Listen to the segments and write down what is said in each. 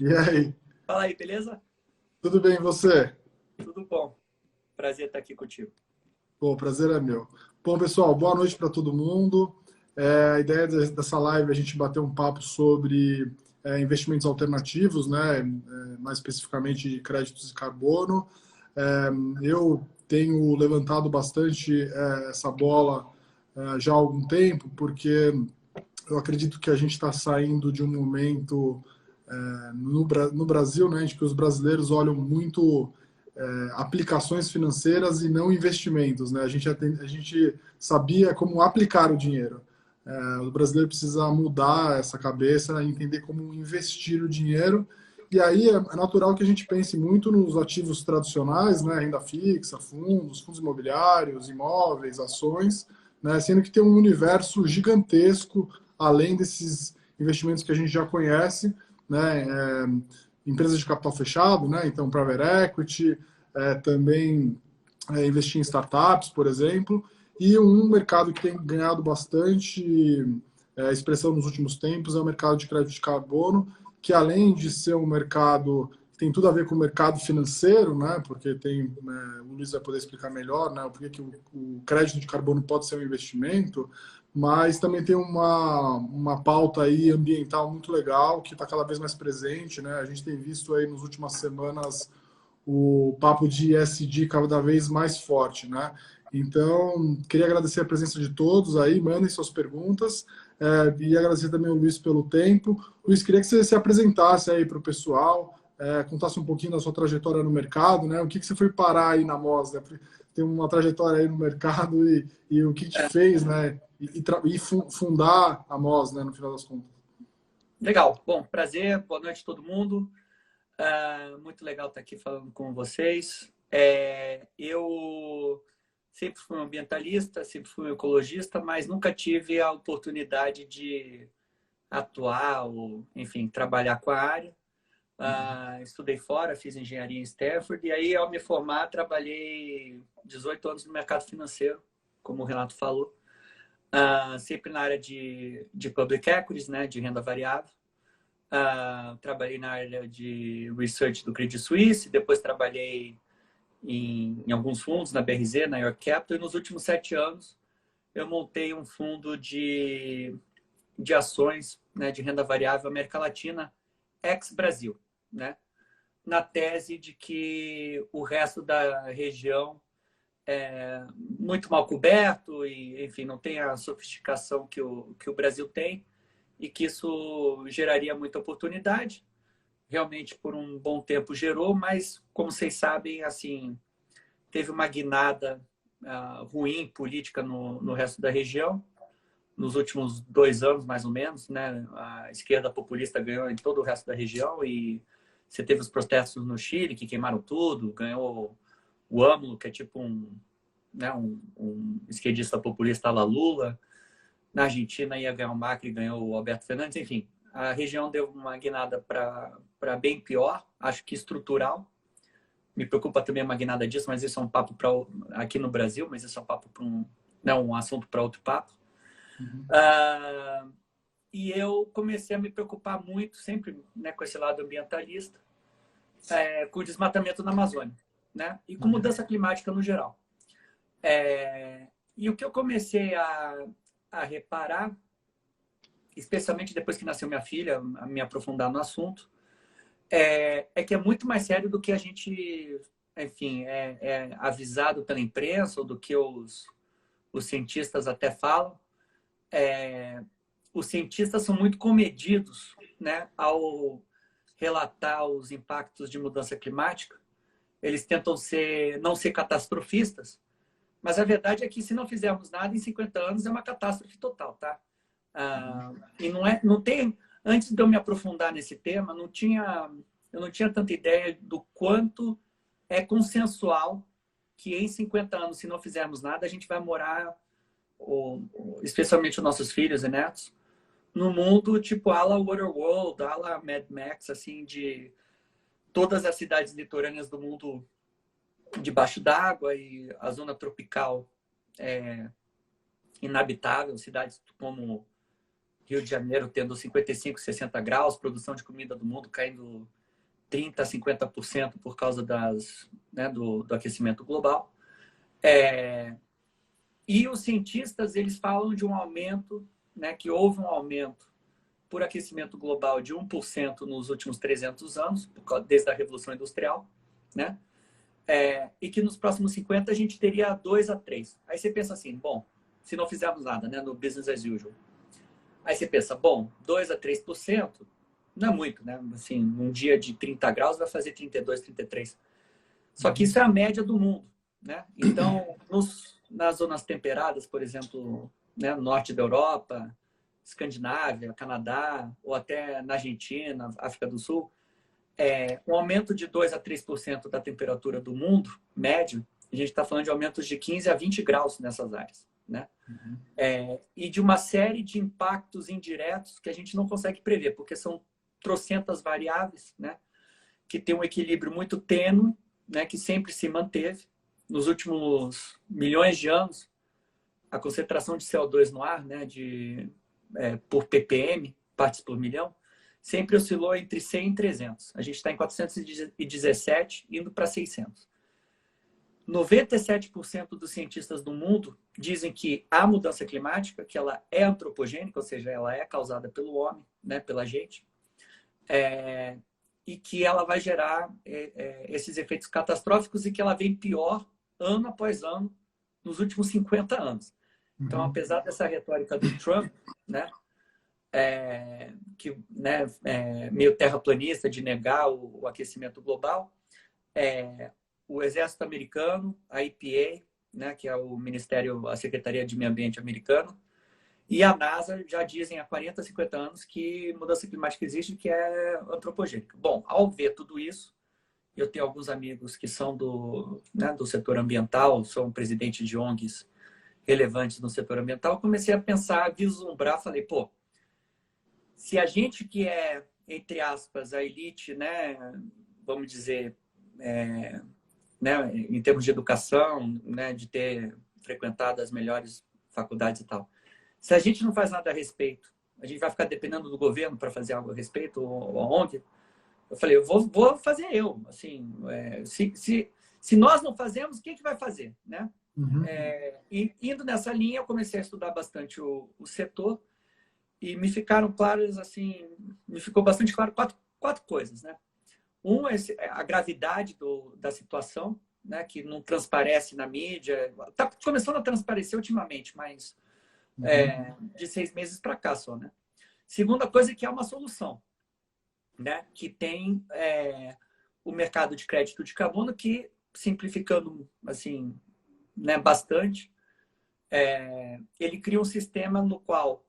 E aí, Fala aí, beleza? tudo bem e você? Tudo bom. Prazer estar aqui contigo. Pô, o prazer é meu. Bom, pessoal, boa noite para todo mundo. A ideia dessa live é a gente bater um papo sobre investimentos alternativos, né? Mais especificamente de créditos de carbono. É, eu tenho levantado bastante essa bola já há algum tempo, porque eu acredito que a gente está saindo de um momento no Brasil, né, de que os brasileiros olham muito aplicações financeiras e não investimentos, né? A gente sabia como aplicar o dinheiro. O brasileiro precisa mudar essa cabeça, entender como investir o dinheiro. E aí é natural que a gente pense muito nos ativos tradicionais, né? Renda fixa, fundos imobiliários, imóveis, ações, né? Sendo que tem um universo gigantesco além desses investimentos que a gente já conhece, né? Empresas de capital fechado, né? Então, private equity, também investir em startups, por exemplo, e um mercado que tem ganhado bastante expressão nos últimos tempos é o mercado de crédito de carbono, que além de ser um mercado que tem tudo a ver com o mercado financeiro, né? Porque tem, o Luiz vai poder explicar melhor, né? Porque que o crédito de carbono pode ser um investimento, mas também tem uma pauta aí ambiental muito legal que está cada vez mais presente, né? A gente tem visto aí nas últimas semanas o papo de ESG cada vez mais forte, né? Então, queria agradecer a presença de todos aí, mandem suas perguntas, e agradecer também ao Luiz pelo tempo. Luiz, queria que você se apresentasse aí para o pessoal, contasse um pouquinho da sua trajetória no mercado, né? O que você foi parar aí na Moz, né? Tem uma trajetória aí no mercado e o que te fez, né? E fundar a Moz, né? No final das contas. Legal. Bom, prazer. Boa noite a todo mundo. Muito legal estar aqui falando com vocês. Eu sempre fui um ambientalista, sempre fui um ecologista, mas nunca tive a oportunidade de atuar ou, enfim, trabalhar com a área. Estudei fora, fiz engenharia em Stanford e aí, ao me formar, trabalhei 18 anos no mercado financeiro, como o Renato falou. Sempre na área de public equities, né, de renda variável. Trabalhei na área de research do Credit Suisse, depois trabalhei em alguns fundos, na BRZ, na York Capital, e nos últimos 7 anos eu montei um fundo de ações, né, de renda variável América Latina, ex-Brasil, né, na tese de que o resto da região é muito mal coberto e, enfim, não tem a sofisticação que o Brasil tem e que isso geraria muita oportunidade. Realmente, por um bom tempo gerou, mas, como vocês sabem, assim, teve uma guinada ruim política no resto da região. Nos últimos 2 anos, mais ou menos, né, a esquerda populista ganhou em todo o resto da região e você teve os protestos no Chile, que queimaram tudo, ganhou o AMLO, que é tipo né, um esquerdista populista lá Lula. Na Argentina ia ganhar o Macri, ganhou o Alberto Fernandes, enfim. A região deu uma guinada para bem pior, acho que estrutural. Me preocupa também uma guinada disso, mas isso é um papo para aqui no Brasil, mas isso é um papo para um assunto para outro papo. Uhum. E eu comecei a me preocupar muito, sempre, né, com esse lado ambientalista, com o desmatamento na Amazônia, né, e com mudança climática no geral. E o que eu comecei a reparar, especialmente depois que nasceu minha filha, a me aprofundar no assunto, é que é muito mais sério do que a gente, enfim, é avisado pela imprensa ou do que os cientistas até falam. Os cientistas são muito comedidos, né, ao relatar os impactos de mudança climática. Eles tentam não ser catastrofistas, mas a verdade é que se não fizermos nada, em 50 anos é uma catástrofe total, tá? E não tem, antes de eu me aprofundar nesse tema, eu não tinha tanta ideia do quanto é consensual que em 50 anos, se não fizermos nada, a gente vai morar, especialmente os nossos filhos e netos, no mundo tipo a la Waterworld, a la Mad Max, assim, de todas as cidades litorâneas do mundo debaixo d'água e a zona tropical inabitável, cidades como Rio de Janeiro tendo 55, 60 graus, produção de comida do mundo caindo 30% a 50% por causa do aquecimento global. E os cientistas, eles falam de um aumento, né, que houve um aumento por aquecimento global de 1% nos últimos 300 anos, desde a Revolução Industrial, né? E que nos próximos 50 a gente teria 2 a 3. Aí você pensa assim, bom, se não fizermos nada, né, no business as usual. Aí você pensa, bom, 2 a 3% não é muito, né? Assim, um dia de 30 graus vai fazer 32, 33. Só que isso é a média do mundo, né? Então, nas zonas temperadas, por exemplo, né, no norte da Europa, Escandinávia, Canadá, ou até na Argentina, África do Sul, um aumento de 2 a 3% da temperatura do mundo, médio, a gente está falando de aumentos de 15 a 20 graus nessas áreas, né? E de uma série de impactos indiretos que a gente não consegue prever, porque são trocentas variáveis, né? Que tem um equilíbrio muito tênue, né? Que sempre se manteve. Nos últimos milhões de anos, a concentração de CO2 no ar, né? Por ppm, partes por milhão, sempre oscilou entre 100 e 300. A gente está em 417, indo para 600. 97% dos cientistas do mundo dizem que a mudança climática, que ela é antropogênica, ou seja, ela é causada pelo homem, né, pela gente, e que ela vai gerar esses efeitos catastróficos e que ela vem pior ano após ano nos últimos 50 anos. Então, apesar dessa retórica do Trump, né, meio terraplanista de negar o aquecimento global, o Exército Americano, a EPA, né, que é a Secretaria de Meio Ambiente americano, e a NASA já dizem há 40, 50 anos que mudança climática existe, que é antropogênica. Bom, ao ver tudo isso, eu tenho alguns amigos que são do setor ambiental, sou um presidente de ONGs relevantes no setor ambiental, comecei a pensar, a vislumbrar, falei, pô, se a gente que é, entre aspas, a elite, né, vamos dizer, né, em termos de educação, né, de ter frequentado as melhores faculdades e tal, se a gente não faz nada a respeito, a gente vai ficar dependendo do governo para fazer algo a respeito, ou a ONG? Eu falei, eu vou fazer eu. Assim, se nós não fazemos, quem que vai fazer, né? E indo nessa linha, eu comecei a estudar bastante o setor e me ficaram claras, assim, me ficou bastante claro quatro coisas, né? A gravidade da situação, né, que não transparece na mídia. Está começando a transparecer ultimamente, mas de 6 meses para cá só, né? Segunda coisa é que há uma solução, né, que tem o mercado de crédito de carbono que, simplificando assim, né, bastante, ele cria um sistema no qual,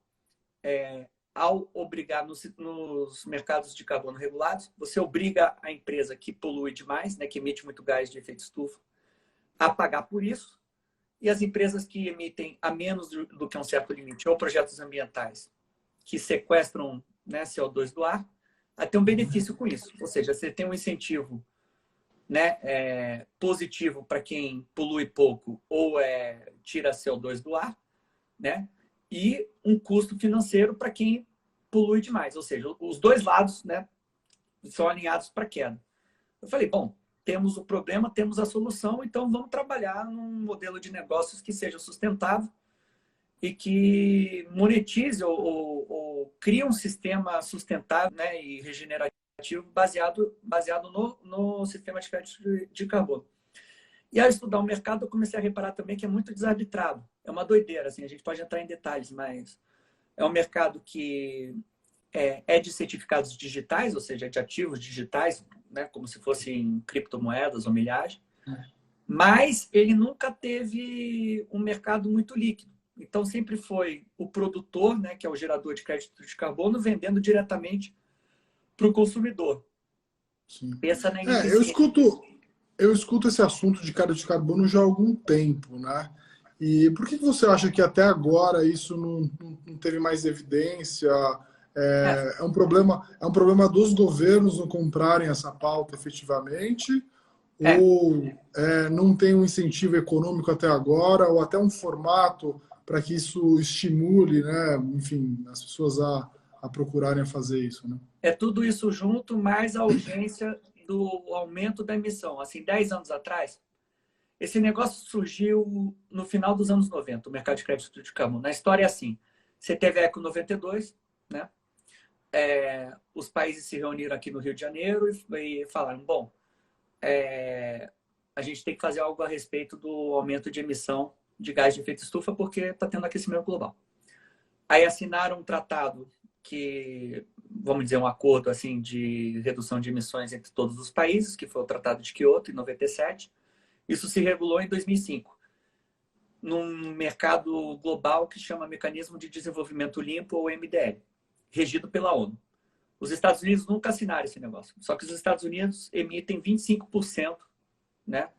ao obrigar nos mercados de carbono regulados, você obriga a empresa que polui demais, né, que emite muito gás de efeito estufa, a pagar por isso, e as empresas que emitem a menos do que um certo limite, ou projetos ambientais que sequestram, né, CO2 do ar, a ter um benefício com isso. Ou seja, você tem um incentivo, né, positivo para quem polui pouco ou tira CO2 do ar, né, e um custo financeiro para quem polui demais. Ou seja, os dois lados, né, são alinhados para a queda. Eu falei, bom, temos o problema, temos a solução, então vamos trabalhar num modelo de negócios que seja sustentável e que monetize ou crie um sistema sustentável, né, e regenerativo baseado no sistema de crédito de carbono. E ao estudar o mercado, eu comecei a reparar também que é muito desarbitrado. É uma doideira, assim, a gente pode entrar em detalhes, mas é um mercado que é de certificados digitais, ou seja, de ativos digitais, né, como se fossem criptomoedas ou milhagem, mas ele nunca teve um mercado muito líquido. Então, sempre foi o produtor, né, que é o gerador de crédito de carbono, vendendo diretamente para o consumidor. Sim. Pensa na eu escuto esse assunto de crédito de carbono já há algum tempo, né? E por que você acha que até agora isso não teve mais evidência? É um problema dos governos não comprarem essa pauta efetivamente? Ou não tem um incentivo econômico até agora? Ou até um formato para que isso estimule, né, enfim, as pessoas a procurarem fazer isso, né? É tudo isso junto, mais a urgência do aumento da emissão. Assim, 10 anos atrás, esse negócio surgiu no final dos anos 90, o mercado de crédito de carbono. Na história é assim, você teve a Eco 92, né? Os países se reuniram aqui no Rio de Janeiro e falaram, bom, a gente tem que fazer algo a respeito do aumento de emissão de gás de efeito estufa porque está tendo aquecimento global. Aí assinaram um tratado que, vamos dizer, um acordo assim de redução de emissões entre todos os países, que foi o Tratado de Quioto, em 97. Isso se regulou em 2005, num mercado global que chama Mecanismo de Desenvolvimento Limpo, ou MDL, regido pela ONU. Os Estados Unidos nunca assinaram esse negócio, só que os Estados Unidos emitem 25%, né,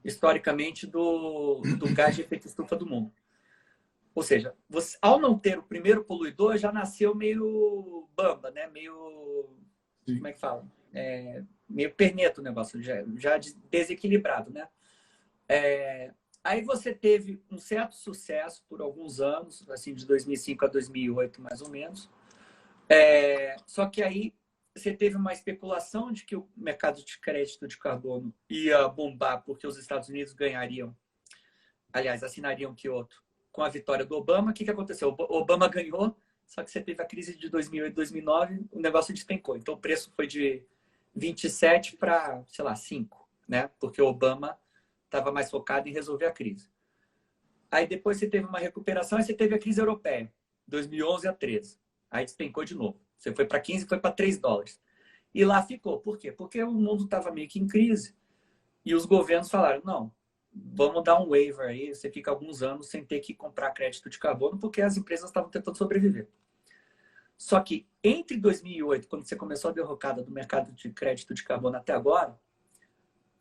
historicamente, do gás de efeito estufa do mundo. Ou seja, você, ao não ter o primeiro poluidor, já nasceu meio bamba, né? Meio... Sim. Como é que fala? Meio perneto o negócio, já desequilibrado, né? Aí você teve um certo sucesso por alguns anos, assim, de 2005 a 2008, mais ou menos. Só que aí você teve uma especulação de que o mercado de crédito de carbono ia bombar porque os Estados Unidos ganhariam, aliás, assinariam Kyoto com a vitória do Obama. O que aconteceu? O Obama ganhou, só que você teve a crise de 2008, 2009, o negócio despencou. Então o preço foi de 27 para, sei lá, 5, né? Porque o Obama estava mais focado em resolver a crise. Aí depois você teve uma recuperação e você teve a crise europeia, 2011 a 13. Aí despencou de novo. Você foi para 15 e foi para 3 dólares. E lá ficou. Por quê? Porque o mundo estava meio que em crise e os governos falaram, não, vamos dar um waiver aí, você fica alguns anos sem ter que comprar crédito de carbono, porque as empresas estavam tentando sobreviver. Só que entre 2008, quando você começou a derrocada do mercado de crédito de carbono até agora,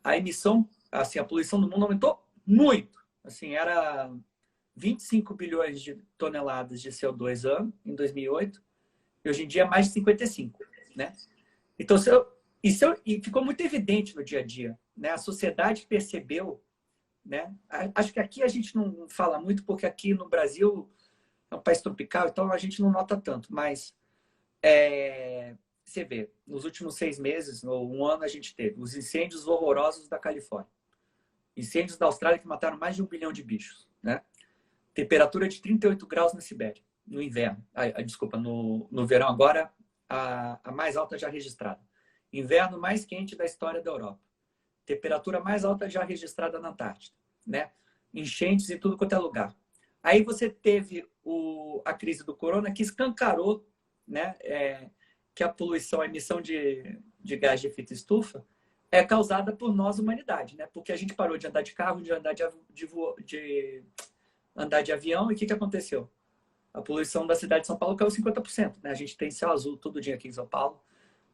a emissão, assim, a poluição do mundo aumentou muito. Assim, era 25 bilhões de toneladas de CO2 ano, em 2008, e hoje em dia é mais de 55, né? Então, e ficou muito evidente no dia a dia, né? A sociedade percebeu, né? Acho que aqui a gente não fala muito, porque aqui no Brasil é um país tropical, então a gente não nota tanto. Mas você vê, nos últimos 6 meses, ou um ano, a gente teve os incêndios horrorosos da Califórnia. Incêndios da Austrália que mataram mais de 1 bilhão de bichos, né? Temperatura de 38 graus na Sibéria, no inverno. Desculpa, no verão agora, a mais alta já registrada. Inverno mais quente da história da Europa. Temperatura mais alta já registrada na Antártida, né? Enchentes em tudo quanto é lugar. Aí você teve a crise do corona, que escancarou, né, que a poluição, a emissão de gás de efeito estufa é causada por nós, humanidade, né? Porque a gente parou de andar de carro, de andar de avião, e o que aconteceu? A poluição da cidade de São Paulo caiu 50%, né? A gente tem céu azul todo dia aqui em São Paulo.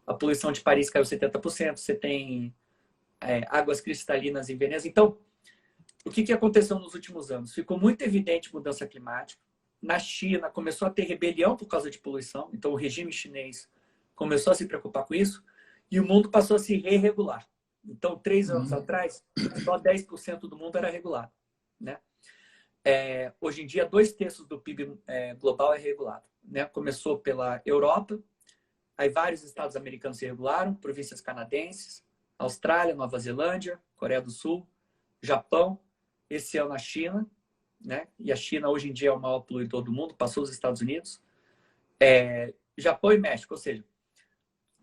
A poluição de Paris caiu 70%. Você tem águas cristalinas em Veneza. Então, o que aconteceu nos últimos anos? Ficou muito evidente mudança climática. Na China, começou a ter rebelião por causa de poluição. Então, o regime chinês começou a se preocupar com isso. E o mundo passou a se re-regular. Então, 3 anos atrás, só 10% do mundo era regulado, né? Hoje em dia, 2/3 do PIB global é regulado, né? Começou pela Europa, aí vários estados americanos se regularam, províncias canadenses, Austrália, Nova Zelândia, Coreia do Sul, Japão, esse ano a China, né? E a China hoje em dia é o maior poluidor do mundo, passou os Estados Unidos, Japão e México, ou seja,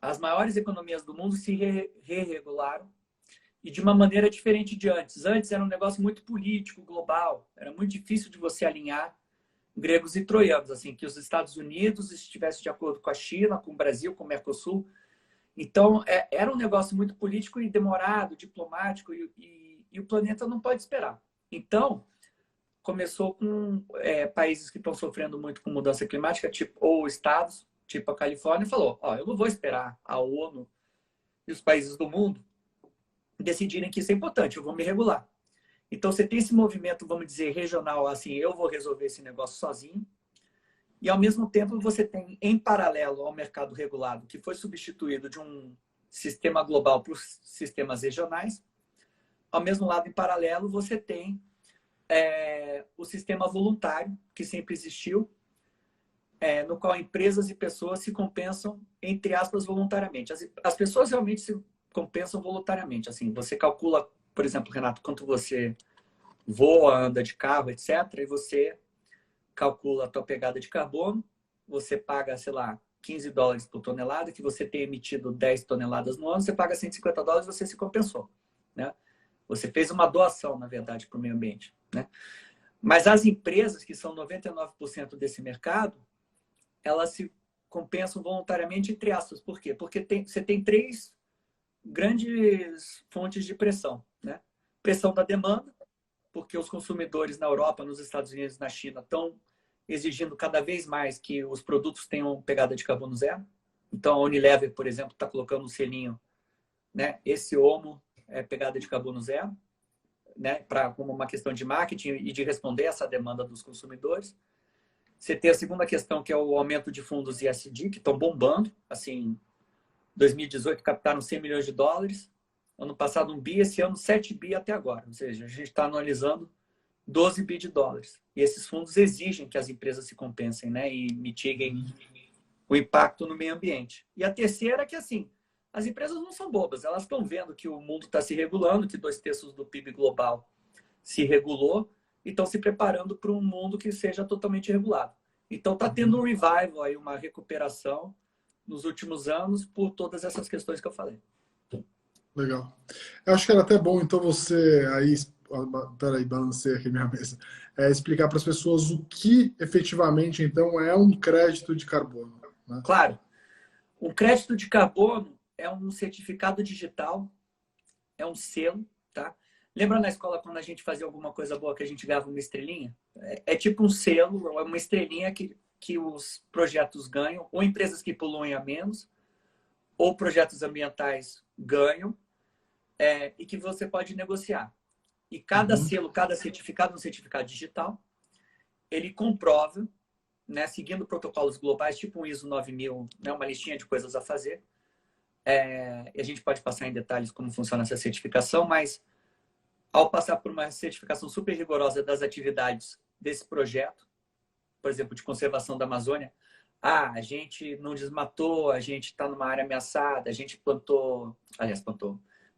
as maiores economias do mundo se re-regularam, e de uma maneira diferente de antes. Antes era um negócio muito político, global. Era muito difícil de você alinhar gregos e troianos, assim, que os Estados Unidos estivessem de acordo com a China, com o Brasil, com o Mercosul. Então, era um negócio muito político e demorado, diplomático, e o planeta não pode esperar. Então, começou com países que estão sofrendo muito com mudança climática, tipo, ou estados, tipo a Califórnia, e falou, eu não vou esperar a ONU e os países do mundo decidirem que isso é importante, eu vou me regular. Então, você tem esse movimento, vamos dizer, regional, assim, eu vou resolver esse negócio sozinho, e, ao mesmo tempo, você tem, em paralelo ao mercado regulado, que foi substituído de um sistema global para os sistemas regionais, ao mesmo lado, em paralelo, você tem o sistema voluntário, que sempre existiu, no qual empresas e pessoas se compensam, entre aspas, voluntariamente. As pessoas realmente se compensam voluntariamente. Assim, você calcula, por exemplo, Renato, quanto você voa, anda de carro, etc., e você calcula a tua pegada de carbono, você paga, sei lá, $15 por tonelada, que você tem emitido 10 toneladas no ano, você paga $150, você se compensou, né? Você fez uma doação, na verdade, para o meio ambiente, né? Mas as empresas, que são 99% desse mercado, elas se compensam voluntariamente, entre aspas. Por quê? Porque você tem três grandes fontes de pressão, né? Pressão da demanda, porque os consumidores na Europa, nos Estados Unidos, na China estão exigindo cada vez mais que os produtos tenham pegada de carbono zero. Então, a Unilever, por exemplo, está colocando um selinho, né? Esse Omo é pegada de carbono zero, né? Como uma questão de marketing e de responder essa demanda dos consumidores. Você tem a segunda questão, que é o aumento de fundos ESG, que estão bombando. Assim, 2018 captaram $100 milhões. Ano passado 1 bi, esse ano 7 bi até agora. Ou seja, a gente está analisando 12 bi de dólares. E esses fundos exigem que as empresas se compensem, né? E mitiguem o impacto no meio ambiente. E a terceira é que, assim, as empresas não são bobas. Elas estão vendo que o mundo está se regulando, que 2/3 do PIB global se regulou, e estão se preparando para um mundo que seja totalmente regulado. Então, está tendo um revival, aí, uma recuperação nos últimos anos por todas essas questões que eu falei. Legal. Eu acho que era até bom, então, você aí, peraí, balancei aqui minha mesa, explicar para as pessoas o que efetivamente, então, é um crédito de carbono, né? Claro. Um crédito de carbono é um certificado digital, é um selo, tá? Lembra na escola quando a gente fazia alguma coisa boa que a gente ganhava uma estrelinha? É tipo um selo, é uma estrelinha que os projetos ganham, ou empresas que poluem a menos, ou projetos ambientais ganham, e que você pode negociar. E cada selo, cada certificado, um certificado digital, ele comprova, né, seguindo protocolos globais, tipo um ISO 9000, né, uma listinha de coisas a fazer. E a gente pode passar em detalhes como funciona essa certificação, mas ao passar por uma certificação super rigorosa das atividades desse projeto, por exemplo, de conservação da Amazônia, a gente não desmatou, a gente está numa área ameaçada, a gente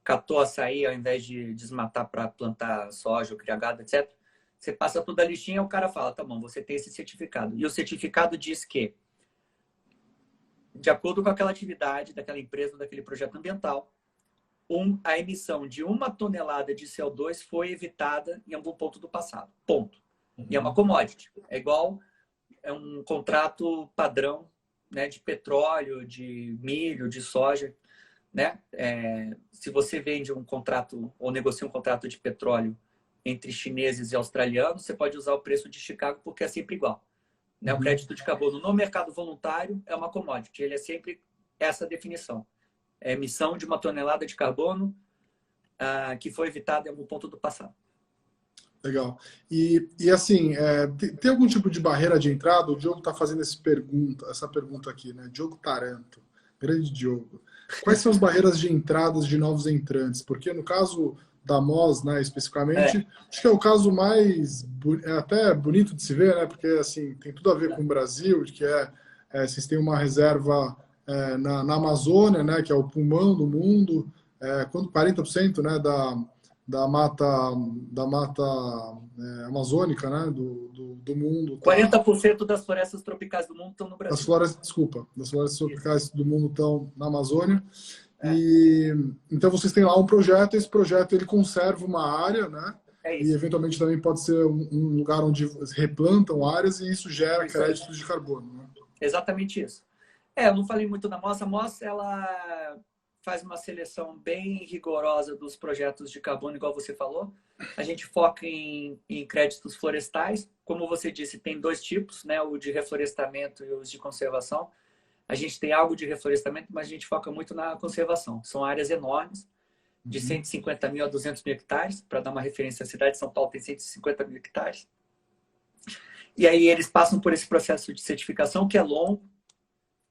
catou açaí ao invés de desmatar para plantar soja ou criar gado, etc. Você passa toda a listinha e o cara fala, tá bom, você tem esse certificado. E o certificado diz que, de acordo com aquela atividade daquela empresa, daquele projeto ambiental, a emissão de 1 tonelada de CO2 foi evitada em algum ponto do passado. Ponto. E é uma commodity. É um contrato padrão, né, de petróleo, de milho, de soja. Né? Se você vende um contrato ou negocia um contrato de petróleo entre chineses e australianos, você pode usar o preço de Chicago porque é sempre igual. Né? O crédito de carbono no mercado voluntário é uma commodity. Ele é sempre essa definição. É emissão de 1 tonelada de carbono que foi evitada em algum ponto do passado. Legal. E assim, tem algum tipo de barreira de entrada? O Diogo está fazendo essa pergunta aqui, né? Diogo Taranto, grande Diogo. Quais são as barreiras de entradas de novos entrantes? Porque no caso da MOS, né, especificamente, acho que é o caso mais até bonito de se ver, né? Porque assim, tem tudo a ver com o Brasil, que vocês têm uma reserva na Amazônia, né, que é o pulmão do mundo, quando 40%, né, da mata amazônica, né, do mundo. 40% das florestas tropicais do mundo estão no Brasil. Das florestas tropicais do mundo estão na Amazônia. E então vocês têm lá um projeto, esse projeto ele conserva uma área, né? E eventualmente também pode ser um lugar onde replantam áreas e isso gera créditos de carbono, né? Exatamente isso. Eu não falei muito da MOS. A MOS, ela faz uma seleção bem rigorosa dos projetos de carbono, igual você falou. A gente foca em créditos florestais. Como você disse, tem 2 tipos, né? O de reflorestamento e os de conservação. A gente tem algo de reflorestamento, mas a gente foca muito na conservação. São áreas enormes, de 150 mil a 200 mil hectares. Para dar uma referência, a cidade de São Paulo tem 150 mil hectares. E aí eles passam por esse processo de certificação, que é longo.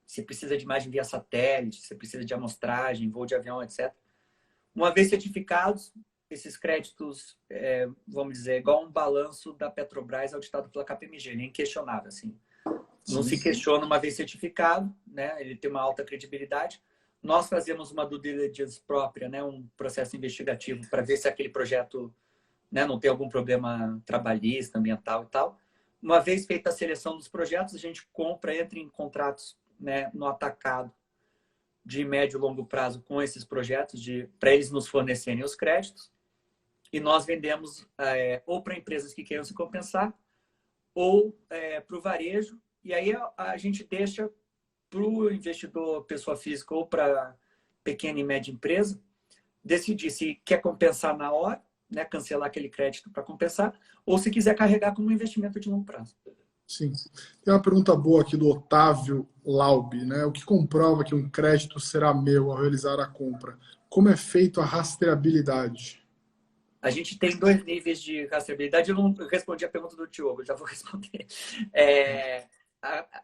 Você precisa de imagem via satélite, você precisa de amostragem, voo de avião, etc. Uma vez certificados, esses créditos, vamos dizer, igual um balanço da Petrobras auditado pela KPMG, é inquestionável, assim. Não se questiona uma vez certificado, né? Ele tem uma alta credibilidade. Nós fazemos uma due diligence própria, né? Um processo investigativo para ver se aquele projeto, né, não tem algum problema trabalhista, ambiental e tal. Uma vez feita a seleção dos projetos, a gente entra em contratos, né, no atacado de médio e longo prazo com esses projetos, para eles nos fornecerem os créditos. E nós vendemos ou para empresas que queiram se compensar ou para o varejo. E aí a gente deixa para o investidor, pessoa física ou para pequena e média empresa, decidir se quer compensar na hora, né, cancelar aquele crédito para compensar, ou se quiser carregar como um investimento de longo prazo. Sim. Tem uma pergunta boa aqui do Otávio Laube, né? O que comprova que um crédito será meu ao realizar a compra? Como é feito a rastreabilidade? A gente tem 2 níveis de rastreabilidade. Eu não respondi a pergunta do Diogo, já vou responder.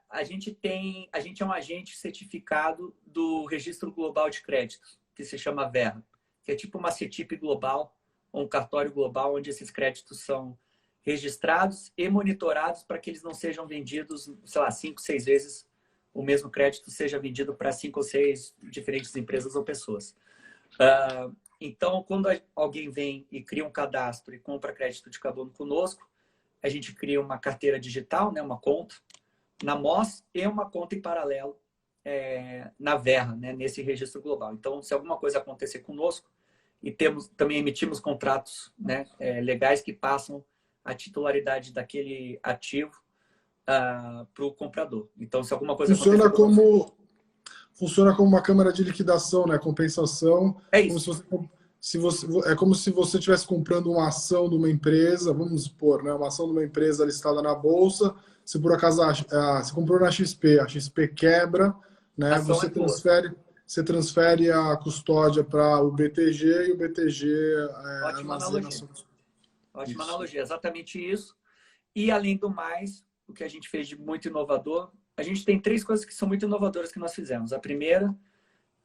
A gente é um agente certificado do Registro Global de Créditos, que se chama Verra, que é tipo uma CETIP global, ou um cartório global, onde esses créditos são registrados e monitorados para que eles não sejam vendidos, sei lá, 5, 6 vezes o mesmo crédito seja vendido para 5 ou 6 diferentes empresas ou pessoas. Então, quando alguém vem e cria um cadastro e compra crédito de carbono conosco, a gente cria uma carteira digital, né, uma conta na MOS e uma conta em paralelo na Verra, né, nesse registro global. Então, se alguma coisa acontecer conosco, e também emitimos contratos, né, legais que passam a titularidade daquele ativo para o comprador. Então, se alguma coisa funciona acontecer como funciona como uma câmara de liquidação, né? Compensação. é isso. É como se você estivesse comprando uma ação de uma empresa, vamos supor, né? Uma ação de uma empresa listada na bolsa. Se por acaso você comprou na XP, a XP quebra, né? Você transfere a custódia para o BTG e o BTG Ótima armazena. analogia. Ótima analogia, exatamente isso. E, além do mais, o que a gente fez de muito inovador, a gente tem 3 coisas que são muito inovadoras que nós fizemos. A primeira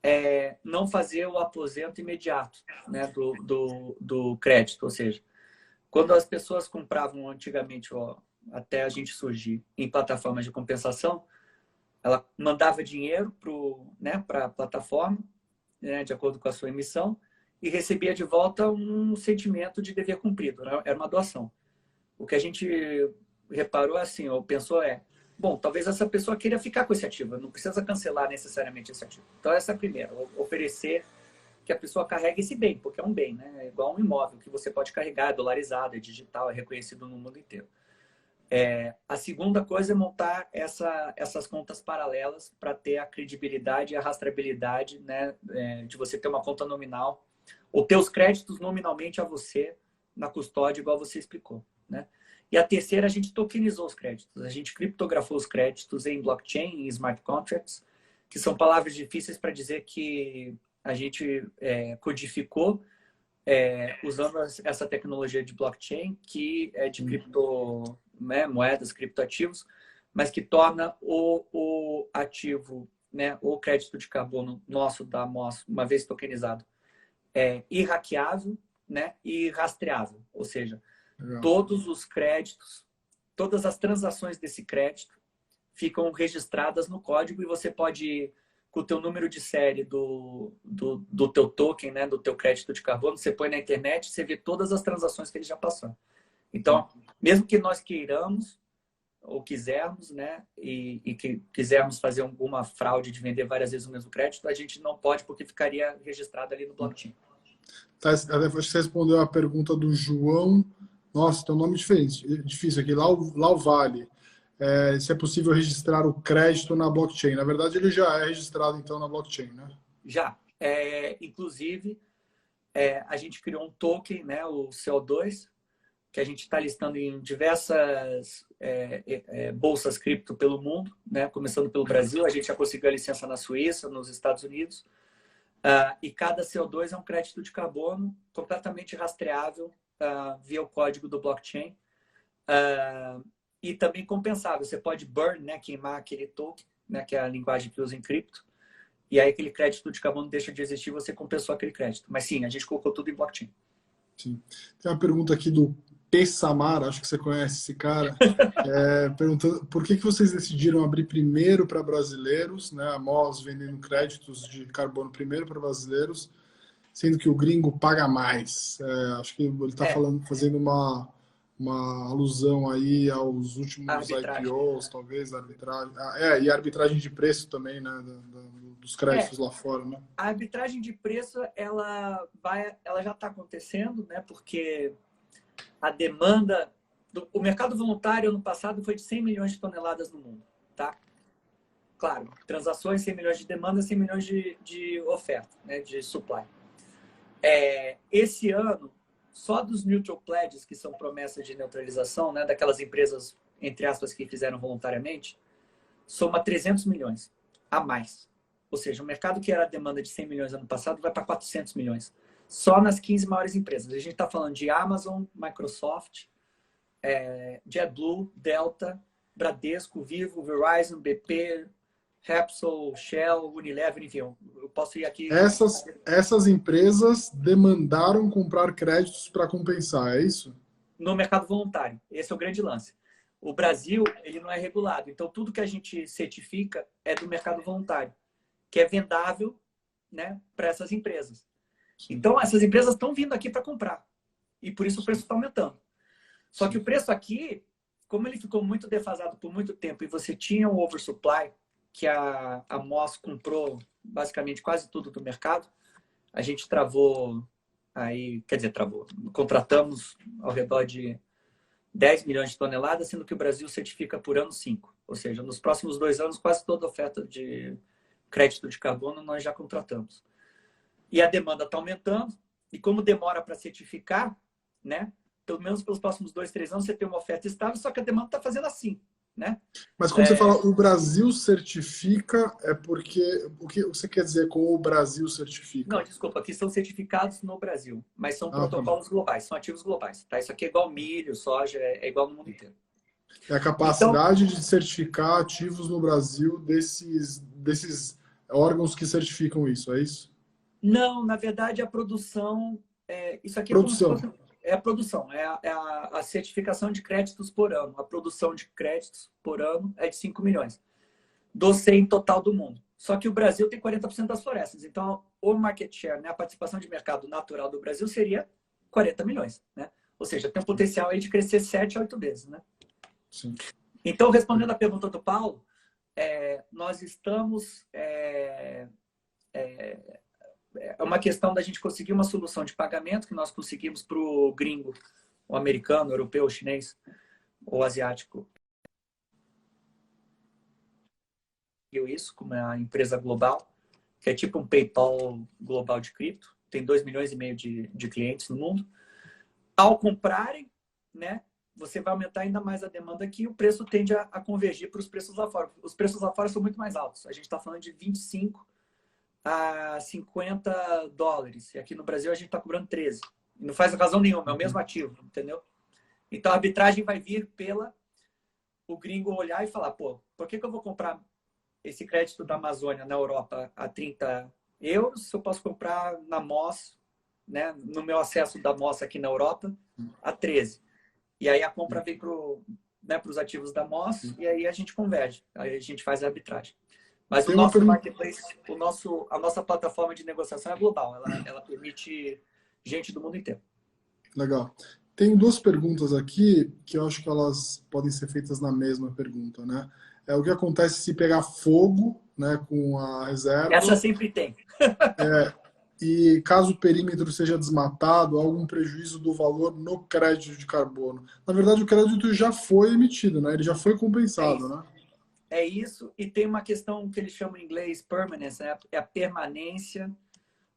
é não fazer o aposento imediato, né, do crédito. Ou seja, quando as pessoas compravam antigamente, até a gente surgir, em plataformas de compensação, ela mandava dinheiro para a plataforma, né, de acordo com a sua emissão, e recebia de volta um sentimento de dever cumprido, né? Era uma doação. O que a gente reparou assim, ou pensou bom, talvez essa pessoa queira ficar com esse ativo, não precisa cancelar necessariamente esse ativo. Então essa é a primeira, oferecer que a pessoa carregue esse bem, porque é um bem, né? É igual um imóvel que você pode carregar, é dolarizado, é digital, é reconhecido no mundo inteiro. A segunda coisa é montar essas contas paralelas para ter a credibilidade e a rastreabilidade, né, de você ter uma conta nominal ou ter os créditos nominalmente a você na custódia, igual você explicou, né? E a terceira, a gente tokenizou os créditos. A gente criptografou os créditos em blockchain, em smart contracts, que são palavras difíceis para dizer que a gente codificou usando essa tecnologia de blockchain, que é de moedas, criptoativos, mas que torna o ativo, né, o crédito de carbono nosso da MOS, uma vez tokenizado, irraqueável, né, e rastreável. Ou seja, todos os créditos, todas as transações desse crédito ficam registradas no código e você pode, com o teu número de série do teu token, né, do teu crédito de carbono, você põe na internet, você vê todas as transações que ele já passou. Então, mesmo que nós queiramos ou quisermos, né, e que quisermos fazer alguma fraude de vender várias vezes o mesmo crédito, a gente não pode porque ficaria registrado ali no blockchain. Tá, você respondeu a pergunta do João. Nossa, tem um nome difícil aqui, Lau Vale. Se é possível registrar o crédito na blockchain. Na verdade, ele já é registrado, então, na blockchain, né? Já. Inclusive, a gente criou um token, né, o CO2, que a gente está listando em diversas bolsas cripto pelo mundo, né? Começando pelo Brasil. A gente já conseguiu a licença na Suíça, nos Estados Unidos. E cada CO2 é um crédito de carbono completamente rastreável via o código do blockchain. E também compensável. Você pode burn, né, queimar aquele token, né, que é a linguagem que usa em cripto. E aí aquele crédito de carbono deixa de existir, você compensou aquele crédito. Mas sim, a gente colocou tudo em blockchain. Sim. Tem uma pergunta aqui do P. Samar, acho que você conhece esse cara, perguntando por que vocês decidiram abrir primeiro para brasileiros, né? A Moss vendendo créditos de carbono primeiro para brasileiros, sendo que o gringo paga mais. Acho que ele está fazendo uma alusão aí aos últimos Arbitragem. IPOs, talvez, arbitragem. E a arbitragem de preço também, né? Dos créditos lá fora, né? A arbitragem de preço, ela já está acontecendo, né? Porque a demanda... O mercado voluntário, ano passado, foi de 100 milhões de toneladas no mundo, tá? Claro, transações, 100 milhões de demanda, 100 milhões de oferta, né? De supply. Esse ano, só dos mutual pledges, que são promessas de neutralização, né? Daquelas empresas, entre aspas, que fizeram voluntariamente, soma 300 milhões a mais. Ou seja, o mercado que era a demanda de 100 milhões ano passado vai para 400 milhões. Só nas 15 maiores empresas. A gente está falando de Amazon, Microsoft, JetBlue, Delta, Bradesco, Vivo, Verizon, BP, Repsol, Shell, Unilever, enfim, eu posso ir aqui... Essas empresas demandaram comprar créditos para compensar, é isso? No mercado voluntário. Esse é o grande lance. O Brasil, ele não é regulado. Então, tudo que a gente certifica é do mercado voluntário, que é vendável, né, para essas empresas. Então, essas empresas estão vindo aqui para comprar. E por isso o preço está aumentando. Só que o preço aqui, como ele ficou muito defasado por muito tempo e você tinha um oversupply, que a Moss comprou basicamente quase tudo do mercado, a gente travou aí, quer dizer, contratamos ao redor de 10 milhões de toneladas, sendo que o Brasil certifica por ano 5. Ou seja, nos próximos 2 anos, quase toda a oferta de crédito de carbono nós já contratamos. E a demanda está aumentando, e como demora para certificar, né? Pelo menos pelos próximos 2, 3 anos você tem uma oferta estável, só que a demanda está fazendo assim, né? Mas quando você fala o Brasil certifica, é porque... O que você quer dizer com o Brasil certifica? Não, desculpa, aqui são certificados no Brasil, mas são protocolos globais, são ativos globais. Tá? Isso aqui é igual milho, soja, é igual no mundo inteiro. É a capacidade de certificar ativos no Brasil desses órgãos que certificam isso, é isso? Não, na verdade, a produção... isso aqui Produção. É como se fosse, é a produção, a certificação de créditos por ano. A produção de créditos por ano é de 5 milhões. Do 100 total do mundo. Só que o Brasil tem 40% das florestas. Então, o market share, né, a participação de mercado natural do Brasil seria 40 milhões. Né? Ou seja, tem um potencial aí de crescer 7 a 8 vezes. Né? Sim. Então, respondendo a pergunta do Paulo, nós estamos... É uma questão da gente conseguir uma solução de pagamento que nós conseguimos para o gringo, o americano, o europeu, o chinês ou asiático. Isso como é a empresa global, que é tipo um PayPal global de cripto. Tem 2,5 milhões de clientes no mundo. Ao comprarem, né, você vai aumentar ainda mais a demanda aqui e o preço tende a convergir para os preços lá fora. Os preços lá fora são muito mais altos. A gente está falando de 25 a 50 dólares. E aqui no Brasil a gente está cobrando 13. Não faz razão nenhuma, é o mesmo ativo, entendeu? Então a arbitragem vai vir pela o gringo olhar e falar, pô, por que eu vou comprar esse crédito da Amazônia na Europa a 30 euros se eu posso comprar na Moss, né, no meu acesso da Moss aqui na Europa, a 13? E aí a compra vem para os ativos da Moss e aí a gente converge, aí a gente faz a arbitragem. Mas o nosso marketplace, a nossa plataforma de negociação é global. Ela permite gente do mundo inteiro. Legal. Tem 2 perguntas aqui que eu acho que elas podem ser feitas na mesma pergunta, né? O que acontece se pegar fogo, né, com a reserva? Essa sempre tem. E caso o perímetro seja desmatado, há algum prejuízo do valor no crédito de carbono? Na verdade, o crédito já foi emitido, né? Ele já foi compensado, né? É isso, e tem uma questão que eles chamam em inglês permanence, né? É a permanência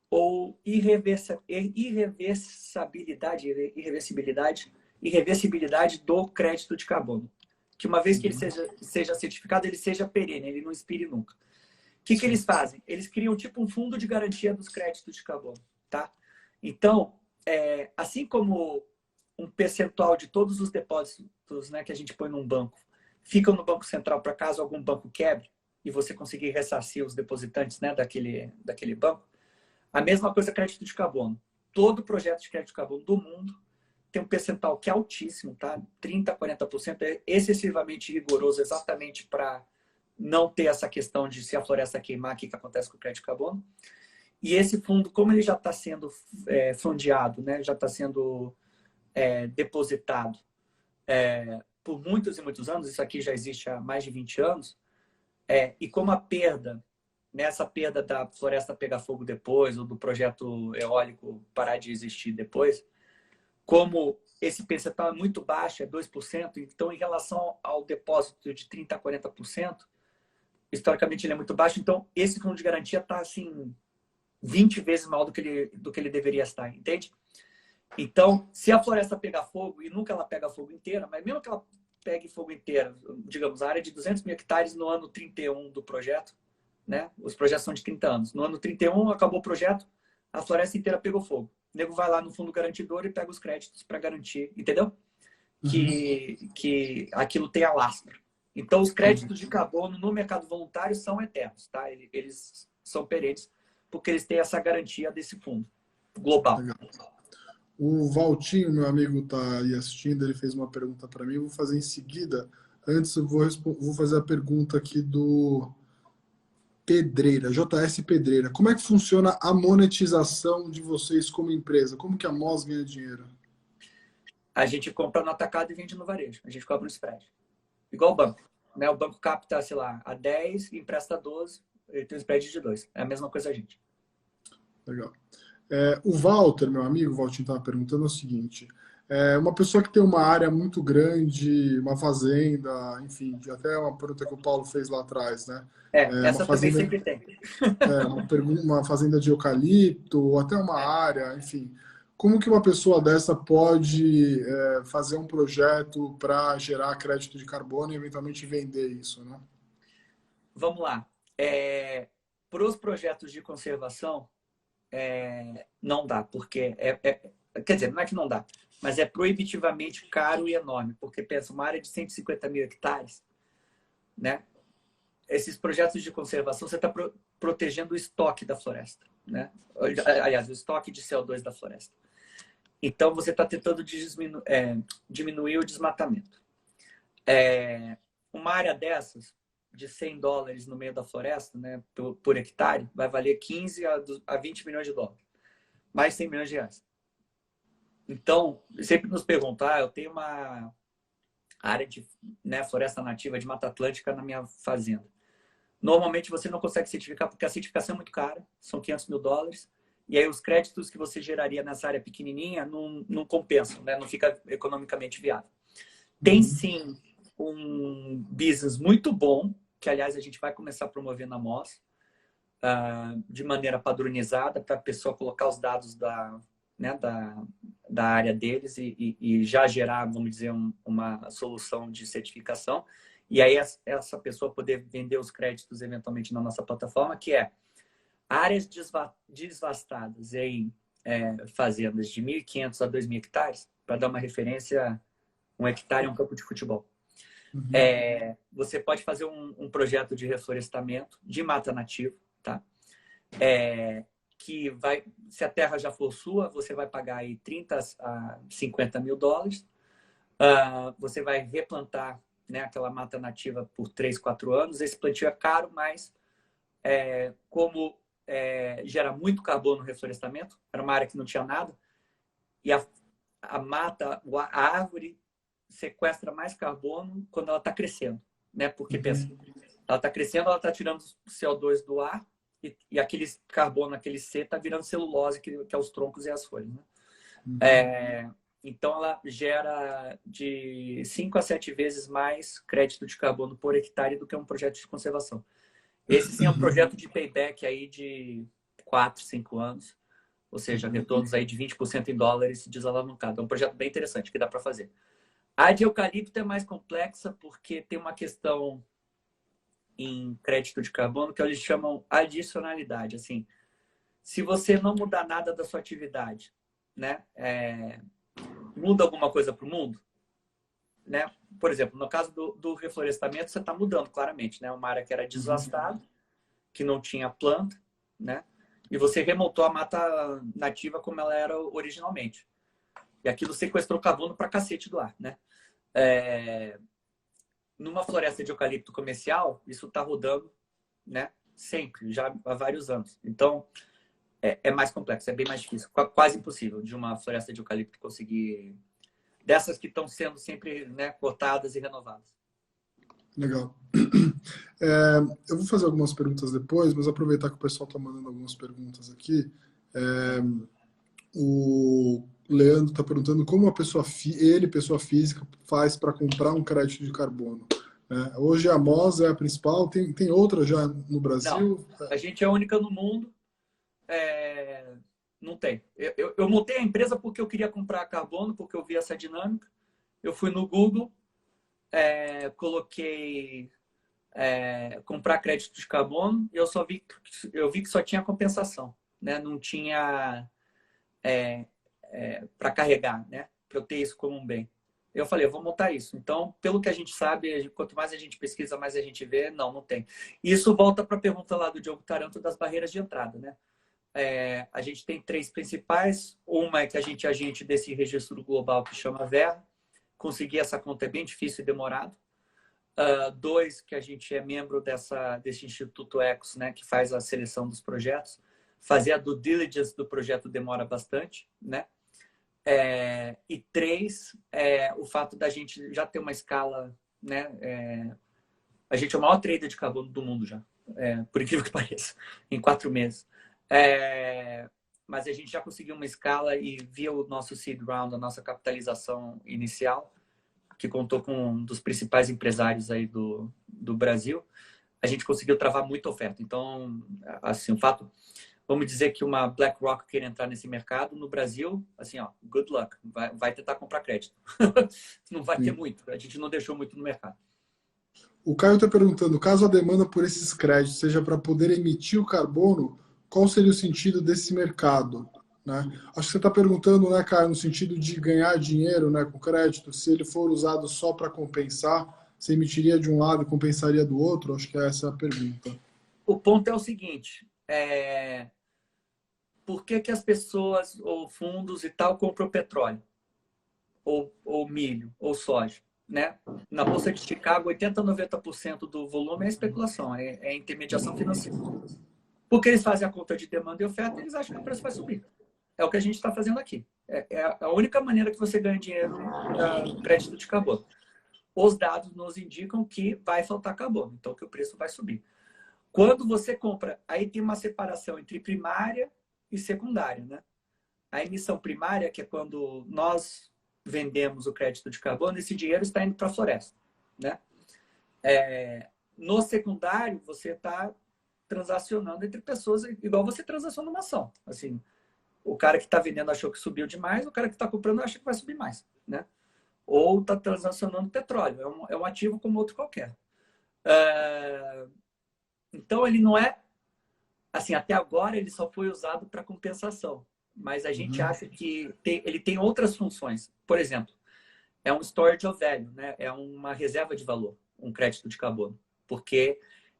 ou irreversibilidade do crédito de carbono. Que uma vez que ele seja certificado, ele seja perene, ele não expire nunca. O que eles fazem? Eles criam tipo um fundo de garantia dos créditos de carbono. Tá? Então, assim como um percentual de todos os depósitos, né, que a gente põe num banco ficam no Banco Central para caso algum banco quebre e você conseguir ressarcir os depositantes, né, daquele banco, a mesma coisa crédito de carbono. todo projeto de crédito de carbono do mundo tem um percentual que é altíssimo, tá? 30%, 40% é excessivamente rigoroso exatamente para não ter essa questão de se a floresta queimar, o que acontece com o crédito de carbono. E esse fundo, como ele já está sendo fundeado, né? Já está sendo depositado por muitos e muitos anos, isso aqui já existe há mais de 20 anos, e como a perda, nessa perda da floresta pegar fogo depois, ou do projeto eólico parar de existir depois, como esse percentual é muito baixo, é 2%, então em relação ao depósito de 30% a 40%, historicamente ele é muito baixo, então esse fundo de garantia está assim 20 vezes maior do que ele deveria estar, entende? Então, se a floresta pegar fogo, e nunca ela pega fogo inteira, mas mesmo que ela pegue fogo inteira, digamos, a área de 200 mil hectares no ano 31 do projeto, né? Os projetos são de 30 anos. No ano 31, acabou o projeto, a floresta inteira pegou fogo. O nego vai lá no fundo garantidor e pega os créditos para garantir, entendeu? Que aquilo tenha lastro. Então, os créditos de carbono no mercado voluntário são eternos, tá? Eles são perenes, porque eles têm essa garantia desse fundo global. Legal. O Valtinho, meu amigo, está aí assistindo, ele fez uma pergunta para mim, eu vou fazer em seguida. Antes, eu vou fazer a pergunta aqui do Pedreira, JS Pedreira. Como é que funciona a monetização de vocês como empresa? Como que a Moz ganha dinheiro? A gente compra no atacado e vende no varejo. A gente cobra no spread. Igual o banco. Né? O banco capta, sei lá, a 10 e empresta 12, ele tem um spread de 2. É a mesma coisa a gente. Legal. O Walter, meu amigo, o Valtinho estava perguntando o seguinte: uma pessoa que tem uma área muito grande, uma fazenda, enfim, até uma pergunta que o Paulo fez lá atrás, né? Essa também sempre tem. Uma fazenda de eucalipto, ou até uma área, enfim. Como que uma pessoa dessa pode fazer um projeto para gerar crédito de carbono e eventualmente vender isso, né? Vamos lá. Para os projetos de conservação, não dá, porque quer dizer, não é que não dá, mas é proibitivamente caro e enorme, porque pensa, uma área de 150 mil hectares, né? Esses projetos de conservação, você está protegendo o estoque da floresta, né? Aliás, o estoque de CO2 da floresta. Então, você está tentando diminuir o desmatamento. Uma área dessas, de $100 no meio da floresta, né, por hectare, vai valer 15 a 20 milhões de dólares. Mais 100 milhões de reais. Então, sempre nos perguntam, eu tenho uma área de floresta nativa de Mata Atlântica na minha fazenda. Normalmente você não consegue certificar porque a certificação é muito cara, são $500 mil, e aí os créditos que você geraria nessa área pequenininha não compensam, né? Não fica economicamente viável. Tem sim um business muito bom, que aliás a gente vai começar a promover na Moz, de maneira padronizada, para a pessoa colocar os dados da área deles e já gerar, vamos dizer, uma solução de certificação. E aí essa pessoa poder vender os créditos eventualmente na nossa plataforma, que é áreas desvastadas em fazendas de 1.500 a 2.000 hectares, para dar uma referência, 1 hectare é um campo de futebol. Você pode fazer um projeto de reflorestamento de mata nativa, tá? Que vai, se a terra já for sua, você vai pagar aí 30 a 50 mil dólares. Você vai replantar, né, aquela mata nativa por 3, 4 anos. Esse plantio é caro, mas como gera muito carbono no reflorestamento, era uma área que não tinha nada, e a mata, a árvore sequestra mais carbono quando ela está crescendo, né? Porque pensa, ela está crescendo, ela está tirando CO2 do ar e aquele carbono, aquele C, está virando celulose, que é os troncos e as folhas, né? Então, ela gera de 5 a 7 vezes mais crédito de carbono por hectare do que um projeto de conservação. Esse sim é um projeto de payback aí de 4, 5 anos, ou seja, retornos aí de 20% em dólares desalavancado. É um projeto bem interessante que dá para fazer. A de eucalipto é mais complexa porque tem uma questão em crédito de carbono que eles chamam adicionalidade. Assim, se você não mudar nada da sua atividade, né, muda alguma coisa para o mundo, né? Por exemplo, no caso do reflorestamento, você está mudando claramente, né? Uma área que era desvastada, que não tinha planta, né? e você remontou a mata nativa como ela era originalmente. E aquilo sequestrou carbono pra cacete do ar, né? Numa floresta de eucalipto comercial, isso está rodando, né? Sempre, já há vários anos. Então, é mais complexo, é bem mais difícil. Quase impossível de uma floresta de eucalipto conseguir... Dessas que estão sendo sempre, né, cortadas e renovadas. Legal. Eu vou fazer algumas perguntas depois, mas aproveitar que o pessoal está mandando algumas perguntas aqui. O Leandro está perguntando como a pessoa física, faz para comprar um crédito de carbono. Hoje a MOS é a principal, tem outra já no Brasil? Não, a gente é a única no mundo. Não tem. Eu montei a empresa porque eu queria comprar carbono, porque eu vi essa dinâmica. Eu fui no Google, coloquei comprar crédito de carbono e eu vi que só tinha compensação, né? Não tinha para carregar, né? Para eu ter isso como um bem. Eu falei, eu vou montar isso. Então, pelo que a gente sabe, quanto mais a gente pesquisa, mais a gente vê, não tem. Isso volta para a pergunta lá do Diogo Taranto das barreiras de entrada, né? A gente tem 3 principais. Uma é que a gente é agente desse registro global que chama Verra. Conseguir essa conta é bem difícil e demorado. 2, que a gente é membro desse Instituto Ecos, né, que faz a seleção dos projetos. Fazer a due diligence do projeto demora bastante, né? E 3, o fato da gente já ter uma escala, né? A gente é o maior trader de carbono do mundo já, por incrível que pareça, em 4 meses. Mas a gente já conseguiu uma escala e via o nosso seed round, a nossa capitalização inicial, que contou com um dos principais empresários aí do Brasil, a gente conseguiu travar muita oferta. Então, assim, o fato, vamos dizer que uma BlackRock queira entrar nesse mercado, no Brasil, assim, ó, good luck, vai tentar comprar crédito. Não vai ter muito, a gente não deixou muito no mercado. O Caio está perguntando, caso a demanda por esses créditos seja para poder emitir o carbono, qual seria o sentido desse mercado? Né? Acho que você está perguntando, né, Caio, no sentido de ganhar dinheiro, né, com crédito, se ele for usado só para compensar, se emitiria de um lado e compensaria do outro? Acho que essa é a pergunta. O ponto é o seguinte, por que as pessoas ou fundos e tal compram petróleo? Ou milho, ou soja? Né? Na Bolsa de Chicago, 80% a 90% do volume é especulação, é intermediação financeira. Porque eles fazem a conta de demanda e oferta e eles acham que o preço vai subir. É o que a gente está fazendo aqui. É a única maneira que você ganha dinheiro no crédito de carbono. Os dados nos indicam que vai faltar carbono, então que o preço vai subir. Quando você compra, aí tem uma separação entre primária e secundária. Né? A emissão primária, que é quando nós vendemos o crédito de carbono, esse dinheiro está indo para a floresta. Né? No secundário, você está transacionando entre pessoas igual você transaciona uma ação. Assim, o cara que está vendendo achou que subiu demais, o cara que está comprando acha que vai subir mais. Né? Ou está transacionando petróleo. É um ativo como outro qualquer. Então, ele não é... Assim, até agora, ele só foi usado para compensação. Mas a gente acha que ele tem outras funções. Por exemplo, é um storage of value, né? É uma reserva de valor, um crédito de carbono. Porque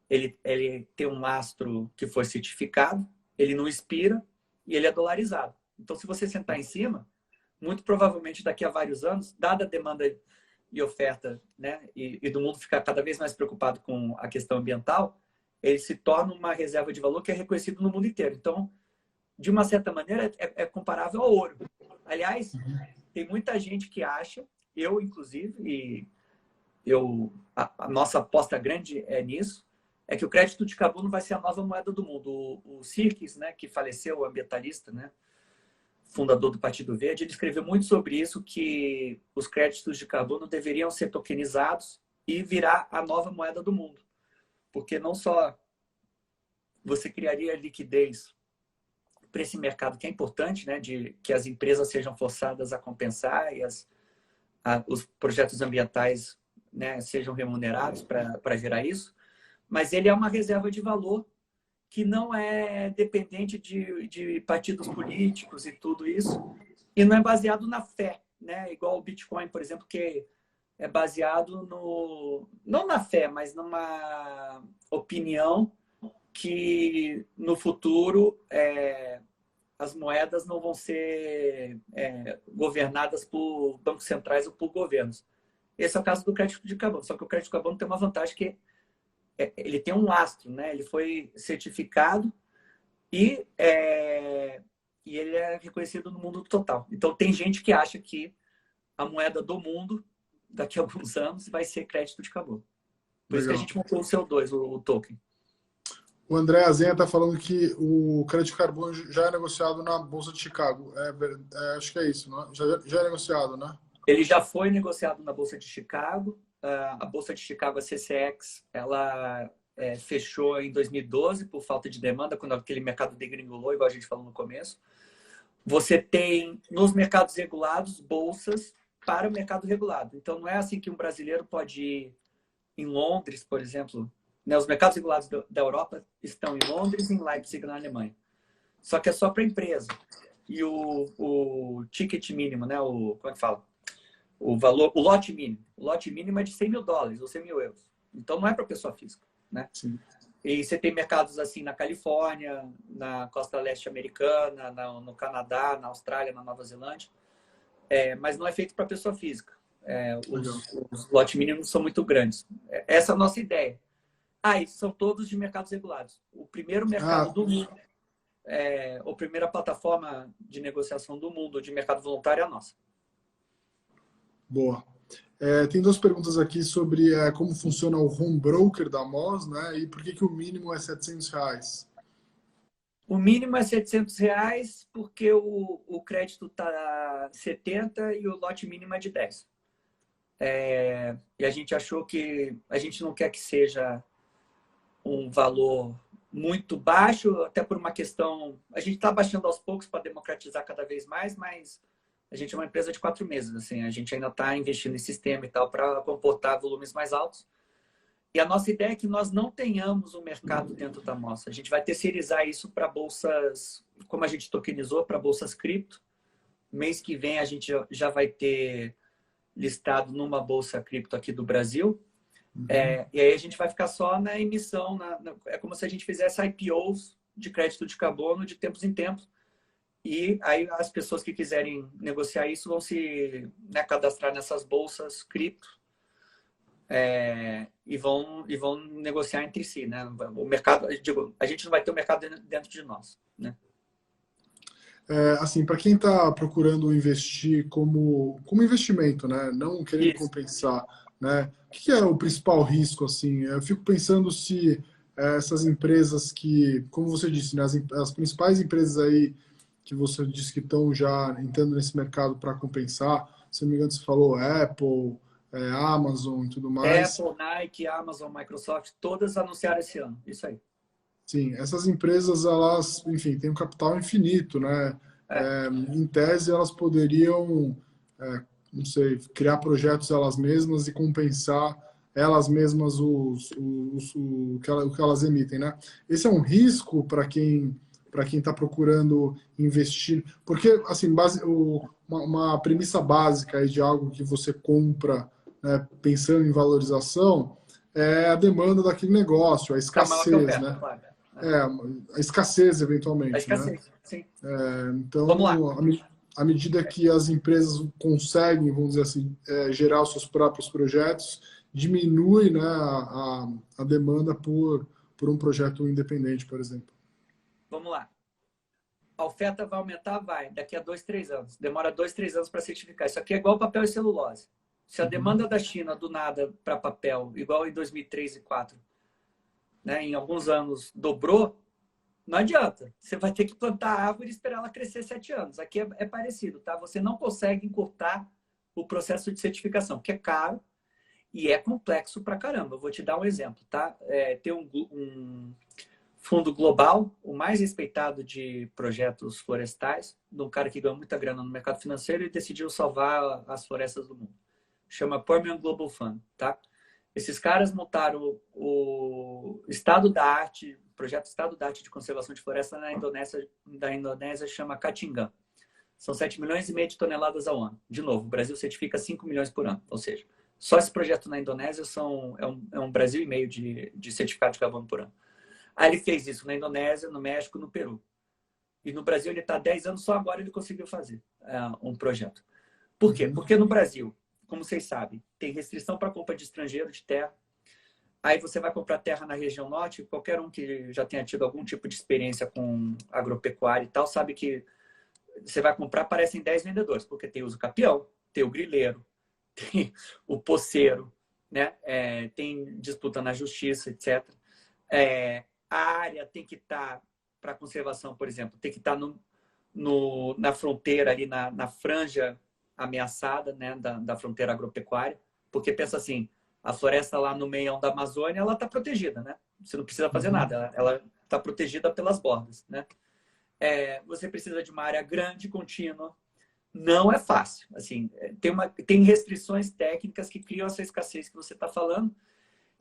ele tem um lastro que foi certificado, ele não expira e ele é dolarizado. Então, se você sentar em cima, muito provavelmente daqui a vários anos, dada a demanda e oferta, né, e do mundo ficar cada vez mais preocupado com a questão ambiental, ele se torna uma reserva de valor que é reconhecido no mundo inteiro. Então, de uma certa maneira, é comparável ao ouro. Aliás, tem muita gente que acha, eu inclusive, e a nossa aposta grande é nisso, é que o crédito de carbono vai ser a nova moeda do mundo. O Sirkis, né, que faleceu, o ambientalista, né, fundador do Partido Verde, ele escreveu muito sobre isso, que os créditos de carbono deveriam ser tokenizados e virar a nova moeda do mundo. Porque não só você criaria liquidez para esse mercado que é importante, né, de que as empresas sejam forçadas a compensar e os projetos ambientais, né, sejam remunerados para gerar isso, mas ele é uma reserva de valor que não é dependente de partidos políticos e tudo isso, e não é baseado na fé, né, igual o Bitcoin, por exemplo, que é baseado não na fé, mas numa opinião que no futuro as moedas não vão ser governadas por bancos centrais ou por governos. Esse é o caso do crédito de carbono. Só que o crédito de carbono tem uma vantagem que ele tem um lastro, né? Ele foi certificado e ele é reconhecido no mundo total. Então, tem gente que acha que a moeda do mundo, daqui a alguns anos, vai ser crédito de carbono. Por isso que a gente montou o CO2, o token. O André Azenha está falando que o crédito de carbono já é negociado na Bolsa de Chicago. Acho que é isso, não é? Já é negociado, né? Ele já foi negociado na Bolsa de Chicago. A Bolsa de Chicago, a CCX, ela fechou em 2012 por falta de demanda, quando aquele mercado degringolou, igual a gente falou no começo. Você tem, nos mercados regulados, bolsas para o mercado regulado. Então, não é assim que um brasileiro pode ir em Londres, por exemplo. Né? Os mercados regulados da Europa estão em Londres e em Leipzig, na Alemanha. Só que é só para a empresa. E o ticket mínimo, né? Como é que fala? O valor, o lote mínimo. O lote mínimo é de 100 mil dólares ou 100 mil euros. Então, não é para pessoa física, né? Sim. E você tem mercados assim na Califórnia, na costa leste americana, no Canadá, na Austrália, na Nova Zelândia. Mas não é feito para pessoa física. Os lotes mínimos são muito grandes. Essa é a nossa ideia. E são todos de mercados regulados. O primeiro mercado do mundo, a primeira plataforma de negociação do mundo de mercado voluntário é a nossa. Boa. Tem duas perguntas aqui sobre como funciona o home broker da MOS, né? E por que o mínimo é R$700? O mínimo é R$700 porque o crédito está 70 e o lote mínimo é de 10. E a gente achou que a gente não quer que seja um valor muito baixo, até por uma questão... A gente está baixando aos poucos para democratizar cada vez mais, mas a gente é uma empresa de 4 meses. Assim, a gente ainda está investindo em sistema e tal para comportar volumes mais altos. E a nossa ideia é que nós não tenhamos um mercado dentro da MOS. A gente vai terceirizar isso para bolsas, como a gente tokenizou, para bolsas cripto. Mês que vem a gente já vai ter listado numa bolsa cripto aqui do Brasil. E aí a gente vai ficar só na emissão. É como se a gente fizesse IPOs de crédito de carbono de tempos em tempos. E aí as pessoas que quiserem negociar isso vão se cadastrar nessas bolsas cripto e vão negociar entre si, né? O mercado, a gente não vai ter o mercado dentro de nós, né? Assim, para quem está procurando investir como investimento, né? Não querendo Isso. compensar, né? O que é o principal risco, assim? Eu fico pensando se essas empresas que, como você disse, né? As principais empresas aí que você disse que estão já entrando nesse mercado para compensar, se não me engano, você falou Apple, Amazon e tudo mais. Apple, Nike, Amazon, Microsoft, todas anunciaram esse ano. Isso aí. Sim, essas empresas, elas, enfim, têm um capital infinito, né? Em tese, elas poderiam, não sei, criar projetos elas mesmas e compensar elas mesmas o que elas emitem, né? Esse é um risco para quem está procurando investir, porque, assim, uma premissa básica aí de algo que você compra, né, pensando em valorização, é a demanda daquele negócio, a escassez, né? Claro. A escassez, eventualmente. A escassez, né? sim. Então, Vamos lá. à medida que as empresas conseguem, vamos dizer assim, gerar os seus próprios projetos, diminui, né, a demanda por um projeto independente, por exemplo. Vamos lá. A oferta vai aumentar? Vai. Daqui a 2, 3 anos. Demora 2, 3 anos para certificar. Isso aqui é igual papel e celulose. Se a demanda da China, do nada, para papel, igual em 2003 e 2004, né, em alguns anos, dobrou, não adianta. Você vai ter que plantar a árvore e esperar ela crescer 7 anos. Aqui é parecido, tá? Você não consegue encurtar o processo de certificação, que é caro e é complexo pra caramba. Eu vou te dar um exemplo, tá? Tem um fundo global, o mais respeitado de projetos florestais, de um cara que ganhou muita grana no mercado financeiro e decidiu salvar as florestas do mundo. Chama Permian Global Fund, tá? Esses caras montaram o Estado da Arte, o projeto Estado da Arte de Conservação de Floresta na Indonésia, chama Katingan. São 7,5 milhões de toneladas ao ano. De novo, o Brasil certifica 5 milhões por ano. Ou seja, só esse projeto na Indonésia é um Brasil e meio de certificado de carbono por ano. Aí ele fez isso na Indonésia, no México, no Peru. E no Brasil ele está há 10 anos, só agora ele conseguiu fazer um projeto. Por quê? Porque no Brasil, como vocês sabem, tem restrição para compra de estrangeiro de terra. Aí você vai comprar terra na região norte, qualquer um que já tenha tido algum tipo de experiência com agropecuária e tal, sabe que você vai comprar, aparecem 10 vendedores, porque tem o capião, tem o grileiro, tem o poceiro, né? Tem disputa na justiça, etc. A área tem que estar, para conservação, por exemplo, tem que estar na fronteira, ali na franja ameaçada, né, da fronteira agropecuária, porque pensa assim, a floresta lá no meião da Amazônia, ela está protegida, né? Você não precisa fazer nada, ela está protegida pelas bordas, né? Você precisa de uma área grande, contínua. Não é fácil. Assim, tem restrições técnicas que criam essa escassez que você está falando.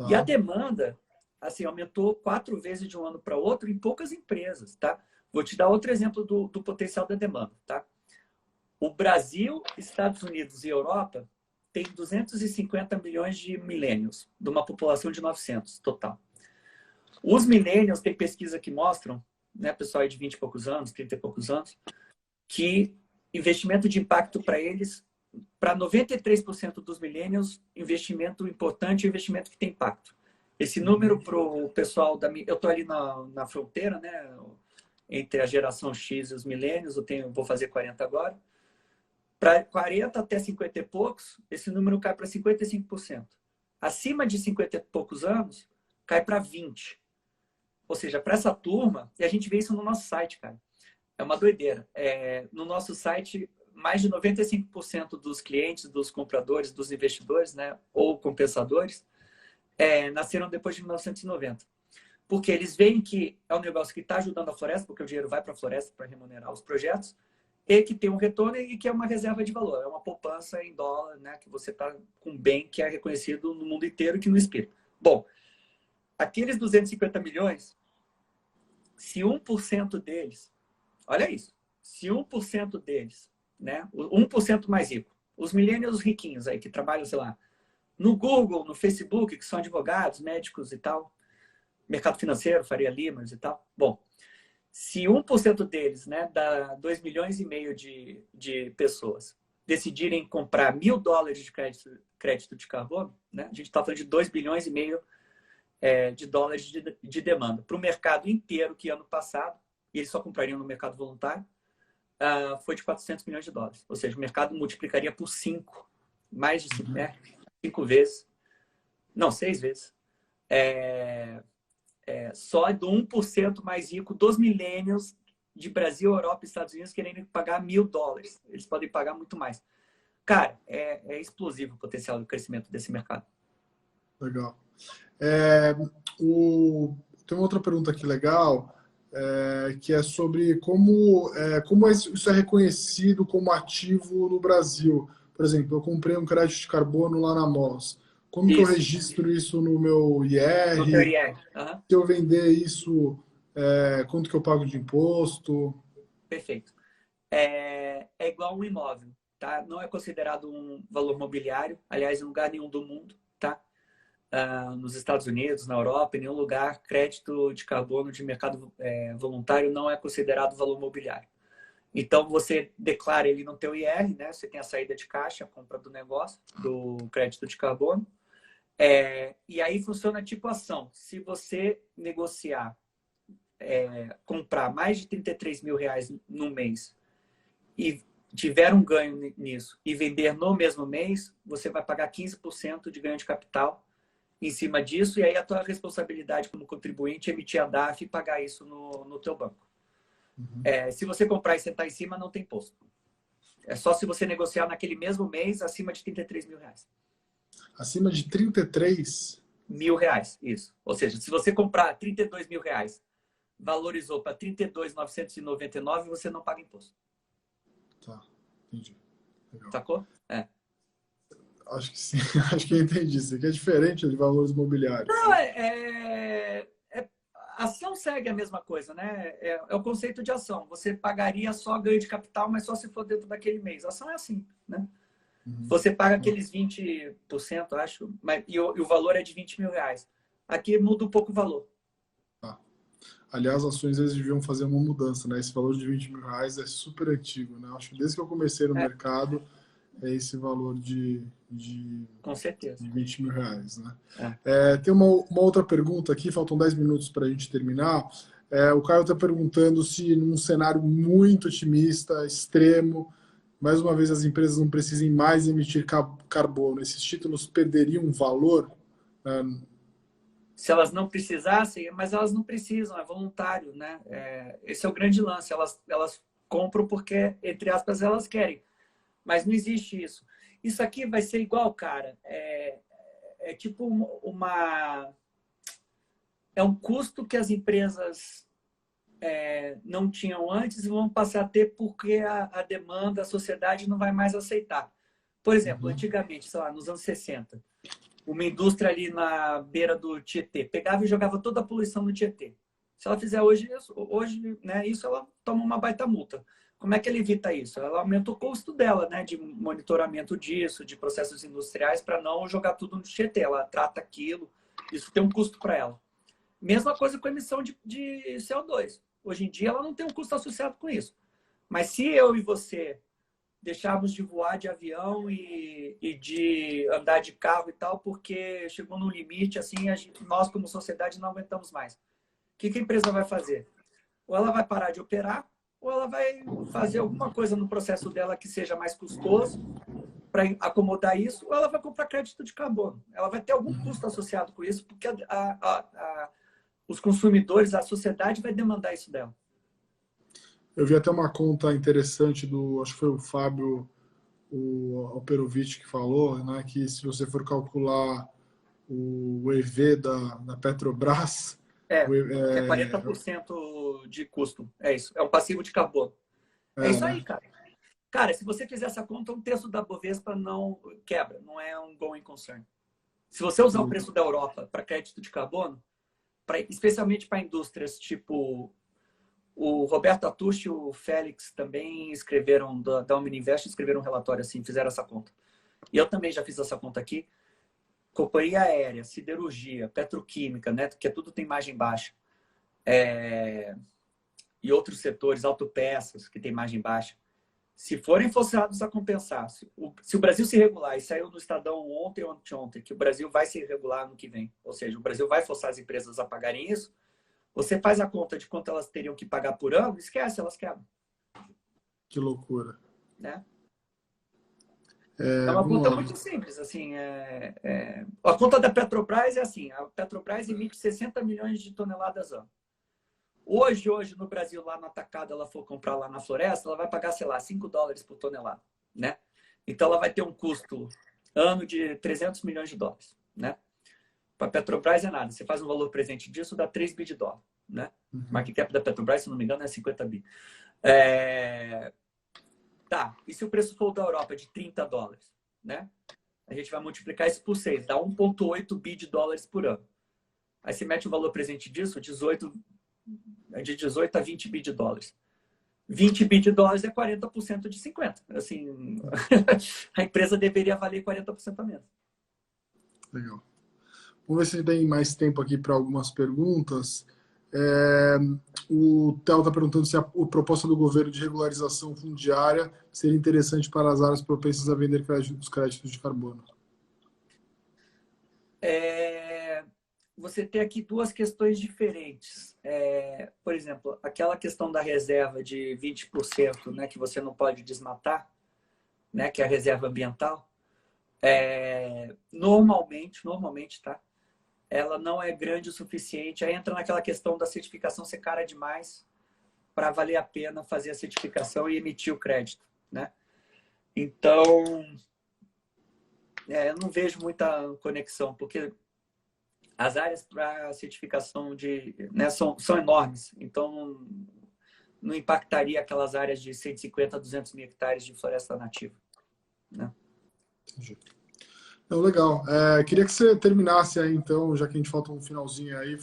E a demanda assim, aumentou 4 vezes de um ano para outro em poucas empresas. Tá? Vou te dar outro exemplo do potencial da demanda. Tá? O Brasil, Estados Unidos e Europa têm 250 milhões de millennials, de uma população de 900 total. Os millennials, tem pesquisa que mostram, né, pessoal de 20 e poucos anos, 30 e poucos anos, que investimento de impacto para eles, para 93% dos millennials, investimento importante é investimento que tem impacto. Esse número para o pessoal da... Eu estou ali na fronteira, né, entre a geração X e os millennials, vou fazer 40 agora. Para 40 até 50 e poucos, esse número cai para 55%. Acima de 50 e poucos anos, cai para 20%. Ou seja, para essa turma, e a gente vê isso no nosso site, cara. É uma doideira. No nosso site, mais de 95% dos clientes, dos compradores, dos investidores, né, ou compensadores, nasceram depois de 1990. Porque eles veem que é um negócio que está ajudando a floresta, porque o dinheiro vai para a floresta para remunerar os projetos, e que tem um retorno e que é uma reserva de valor. É uma poupança em dólar, né, que você está com um bem que é reconhecido no mundo inteiro e que não expira. Bom, aqueles 250 milhões, se 1% deles... Olha isso. Se 1% deles, né, o 1% mais rico, os millennials riquinhos aí que trabalham, sei lá, no Google, no Facebook, que são advogados, médicos e tal, mercado financeiro, Faria Limas e tal. Bom, se 1% deles, né, dá 2,5 milhões de pessoas, decidirem comprar $1.000 de crédito de carbono, né, a gente está falando de 2,5 bilhões de dólares de demanda. Para o mercado inteiro, que ano passado, e eles só comprariam no mercado voluntário, foi de 400 milhões de dólares. Ou seja, o mercado multiplicaria por 5, mais de 5 vezes. Não, 6 vezes. Só do 1% mais rico dos millennials de Brasil, Europa e Estados Unidos querendo pagar $1.000. Eles podem pagar muito mais. Cara, é explosivo o potencial do crescimento desse mercado. Legal. Tem uma outra pergunta aqui legal, que é sobre como isso é reconhecido como ativo no Brasil. Por exemplo, eu comprei um crédito de carbono lá na Moss. Como que eu registro isso no meu IR? No teu IR. Uhum. Se eu vender isso, quanto que eu pago de imposto? Perfeito. É igual um imóvel, tá? Não é considerado um valor mobiliário, aliás, em lugar nenhum do mundo, tá? Nos Estados Unidos, na Europa, em nenhum lugar, crédito de carbono de mercado voluntário não é considerado valor mobiliário. Então, você declara ele no teu IR, né? Você tem a saída de caixa, a compra do negócio, do crédito de carbono. E aí funciona tipo ação. Se você negociar, comprar mais de R$33 mil no mês e tiver um ganho nisso e vender no mesmo mês, você vai pagar 15% de ganho de capital em cima disso, e aí a tua responsabilidade como contribuinte é emitir a DARF e pagar isso no teu banco. Se você comprar e sentar em cima, não tem imposto. É só se você negociar naquele mesmo mês acima de R$33 mil. Acima de 33 mil reais, isso. Ou seja, se você comprar R$32 mil, valorizou para 32.999, você não paga imposto. Tá, entendi. Legal. Sacou? Acho que sim, acho que eu entendi. Isso aqui é diferente de valores imobiliários. Não, ação segue a mesma coisa, né? É o conceito de ação. Você pagaria só ganho de capital, mas só se for dentro daquele mês. A ação é assim, né? Você paga aqueles 20%, acho, e o valor é de R$20 mil. Aqui muda um pouco o valor. Aliás, as ações eles deviam fazer uma mudança, né? Esse valor de R$ 20.000 é super antigo, né? Acho que desde que eu comecei no mercado é esse valor de Com certeza. R$ 20.000, né? É. Tem uma outra pergunta aqui, faltam 10 minutos para a gente terminar. O Caio está perguntando se num cenário muito otimista, extremo, mais uma vez as empresas não precisem mais emitir carbono, esses títulos perderiam valor? Se elas não precisassem, mas elas não precisam, é voluntário, né? Esse é o grande lance. Elas compram porque, entre aspas, elas querem. Mas não existe isso. Isso aqui vai ser igual, cara. É tipo é um custo que as empresas não tinham antes e vão passar a ter porque a demanda, a sociedade não vai mais aceitar. Por exemplo, antigamente, sei lá, nos anos 60, uma indústria ali na beira do Tietê pegava e jogava toda a poluição no Tietê. Se ela fizer hoje, né, isso, ela toma uma baita multa. Como é que ela evita isso? Ela aumenta o custo dela, né, de monitoramento disso, de processos industriais, para não jogar tudo no Tietê. Ela trata aquilo, isso tem um custo para ela. Mesma coisa com a emissão de CO2. Hoje em dia, ela não tem um custo associado com isso. Mas se eu e você deixarmos de voar de avião e de andar de carro e tal, porque chegou no limite, assim, nós como sociedade não aguentamos mais. O que a empresa vai fazer? Ou ela vai parar de operar, ou ela vai fazer alguma coisa no processo dela que seja mais custoso para acomodar isso, ou ela vai comprar crédito de carbono. Ela vai ter algum custo associado com isso, porque os consumidores, a sociedade vai demandar isso dela. Eu vi até uma conta interessante acho que foi o Fábio Alperovitch que falou, né, que se você for calcular o EV da Petrobras... que é 40% de custo. É isso. É um passivo de carbono. É isso aí, cara. Cara, se você fizer essa conta, um terço da Bovespa não quebra. Não é um going concern. Se você usar o preço da Europa para crédito de carbono, especialmente para indústrias tipo... O Roberto Atush e o Félix também escreveram, da Omniinvest, escreveram um relatório assim, fizeram essa conta. E eu também já fiz essa conta aqui. Companhia aérea, siderurgia, petroquímica, né, que tudo tem margem baixa. E outros setores, autopeças, que tem margem baixa. Se forem forçados a compensar, se o Brasil se regular, e saiu no Estadão ontem ou anteontem, que o Brasil vai se regular no que vem, ou seja, o Brasil vai forçar as empresas a pagarem isso, você faz a conta de quanto elas teriam que pagar por ano, esquece, elas quebram. Que loucura. Né? É uma conta muito simples. Assim, A conta da Petrobras é assim, a Petrobras emite 60 milhões de toneladas ano. Hoje, no Brasil, lá no atacado, ela for comprar lá na floresta, ela vai pagar, sei lá, $5 por tonelada. Né? Então, ela vai ter um custo ano de 300 milhões de dólares. Né? Para a Petrobras é nada. Você faz um valor presente disso, dá 3 bi de dólar. Né? O market cap da Petrobras, se não me engano, é 50 bi. Tá, e se o preço for da Europa de $30? Né? A gente vai multiplicar isso por 6, dá 1,8 bi de dólares por ano. Aí você mete o valor presente disso, de 18 a 20 bi de dólares. 20 bi de dólares é 40% de 50. Assim, a empresa deveria valer 40% a menos. Legal. Vamos ver se tem mais tempo aqui para algumas perguntas. O Theo está perguntando se a proposta do governo de regularização fundiária seria interessante para as áreas propensas a vender os créditos de carbono. Você tem aqui duas questões diferentes. Por exemplo, aquela questão da reserva de 20%, né, que você não pode desmatar, né, que é a reserva ambiental, normalmente, tá? Ela não é grande o suficiente. Aí entra naquela questão da certificação ser cara demais para valer a pena fazer a certificação e emitir o crédito, né? Então, eu não vejo muita conexão, porque as áreas para certificação né, são enormes. Então, não impactaria aquelas áreas de 150 a 200 mil hectares de floresta nativa, né? Entendi. Não, legal. Queria que você terminasse aí, então, já que a gente falta um finalzinho aí,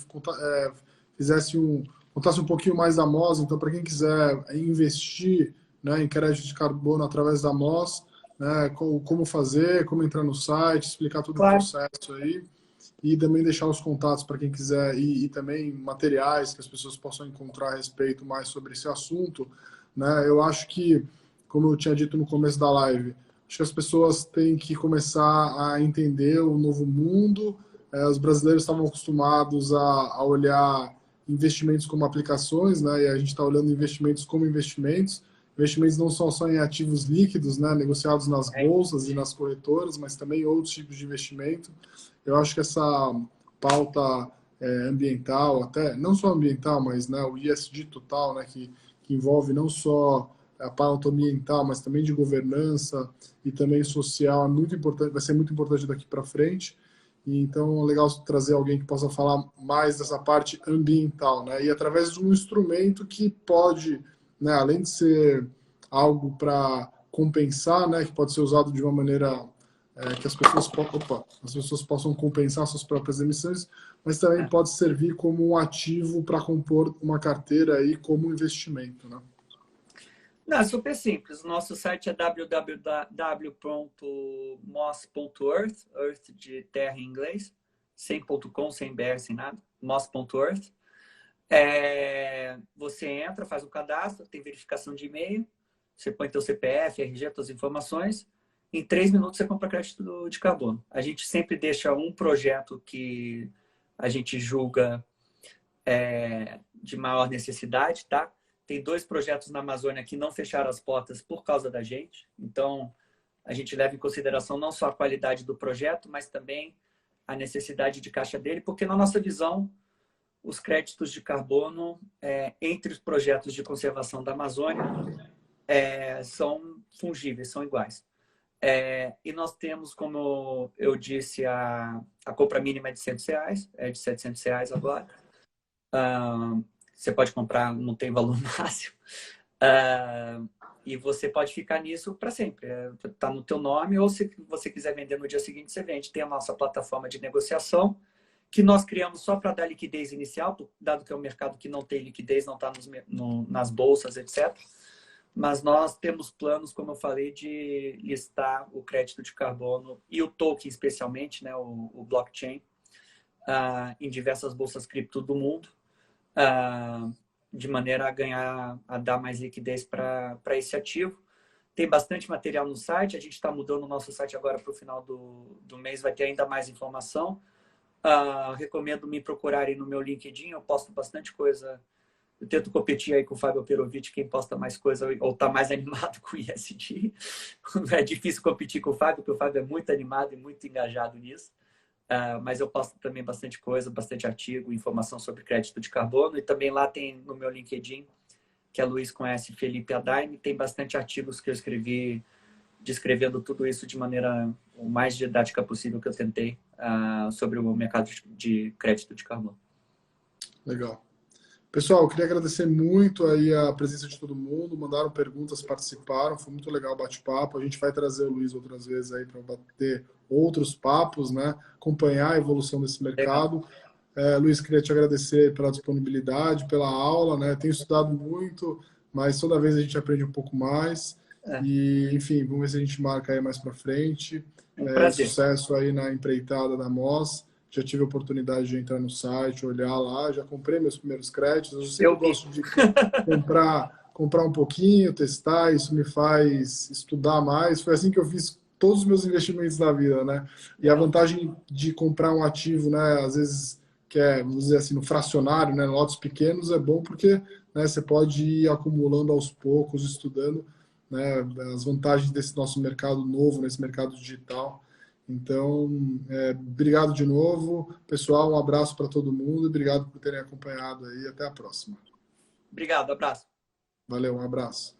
contasse um pouquinho mais da MOS. Então, para quem quiser investir, né, em crédito de carbono através da MOS, né, como fazer, como entrar no site, explicar todo o processo aí. e também deixar os contatos para quem quiser e também materiais que as pessoas possam encontrar a respeito mais sobre esse assunto, né? Eu acho que, como eu tinha dito no começo da live, acho que as pessoas têm que começar a entender o novo mundo. Os brasileiros estavam acostumados a olhar investimentos como aplicações, né? E a gente está olhando investimentos como investimentos. Investimentos não são só em ativos líquidos, né? Negociados nas bolsas e nas corretoras, mas também outros tipos de investimento. Eu acho que essa pauta ambiental, até não só ambiental, mas, né, o ESG total, né, que envolve não só a pauta ambiental, mas também de governança e também social, é muito importante, vai ser muito importante daqui para frente. E então é legal trazer alguém que possa falar mais dessa parte ambiental, né? E através de um instrumento que pode, né, além de ser algo para compensar, né, que pode ser usado de uma maneira que as pessoas possam compensar suas próprias emissões, mas também pode servir como um ativo para compor uma carteira aí como investimento, né? Não, é super simples. O nosso site é www.moss.earth, earth de terra em inglês, sem .com, sem br, sem nada, moss.earth. Você entra, faz o cadastro, tem verificação de e-mail, você põe teu CPF, RG, suas informações. Em 3 minutos você compra crédito de carbono. A gente sempre deixa um projeto que a gente julga de maior necessidade, tá? Tem 2 projetos na Amazônia que não fecharam as portas por causa da gente. Então, a gente leva em consideração não só a qualidade do projeto, mas também a necessidade de caixa dele, porque na nossa visão, os créditos de carbono, entre os projetos de conservação da Amazônia, são fungíveis, são iguais. E nós temos, como eu disse, a compra mínima é de R$100, é de R$700 agora. Você pode comprar, não tem valor máximo. E você pode ficar nisso para sempre. Está no teu nome, ou se você quiser vender no dia seguinte, você vende. Tem a nossa plataforma de negociação, que nós criamos só para dar liquidez inicial, dado que é um mercado que não tem liquidez, não está nas bolsas, etc. Mas nós temos planos, como eu falei, de listar o crédito de carbono e o token, especialmente, né, o blockchain, em diversas bolsas cripto do mundo, de maneira a dar mais liquidez para esse ativo. Tem bastante material no site, a gente está mudando o nosso site agora para o final do mês, vai ter ainda mais informação. Recomendo me procurarem no meu LinkedIn, eu posto bastante coisa. Eu tento competir aí com o Fábio Perovic, quem posta mais coisa ou está mais animado com o ISD. É difícil competir com o Fábio, porque o Fábio é muito animado e muito engajado nisso. Mas eu posto também bastante coisa, bastante artigo, informação sobre crédito de carbono. E também lá tem no meu LinkedIn, que é Luiz com S, Felipe Adaime, tem bastante artigos que eu escrevi descrevendo tudo isso de maneira o mais didática possível que eu tentei sobre o mercado de crédito de carbono. Legal. Pessoal, eu queria agradecer muito aí a presença de todo mundo, mandaram perguntas, participaram, foi muito legal o bate-papo. A gente vai trazer o Luiz outras vezes aí para bater outros papos, né? Acompanhar a evolução desse mercado. Luiz, queria te agradecer pela disponibilidade, pela aula, né? Tenho estudado muito, mas toda vez a gente aprende um pouco mais. E, enfim, vamos ver se a gente marca aí mais para frente. Sucesso aí na empreitada da Moss. Já tive a oportunidade de entrar no site, olhar lá, já comprei meus primeiros créditos. Eu sempre gosto de comprar um pouquinho, testar, isso me faz estudar mais. Foi assim que eu fiz todos os meus investimentos da vida, né? E a vantagem de comprar um ativo, né, às vezes, que é, vamos dizer assim, no fracionário, né, lotes pequenos, é bom porque, né, você pode ir acumulando aos poucos, estudando, né, as vantagens desse nosso mercado novo, nesse mercado digital. Então, obrigado de novo. Pessoal, um abraço para todo mundo e obrigado por terem acompanhado aí. Até a próxima. Obrigado, abraço. Valeu, um abraço.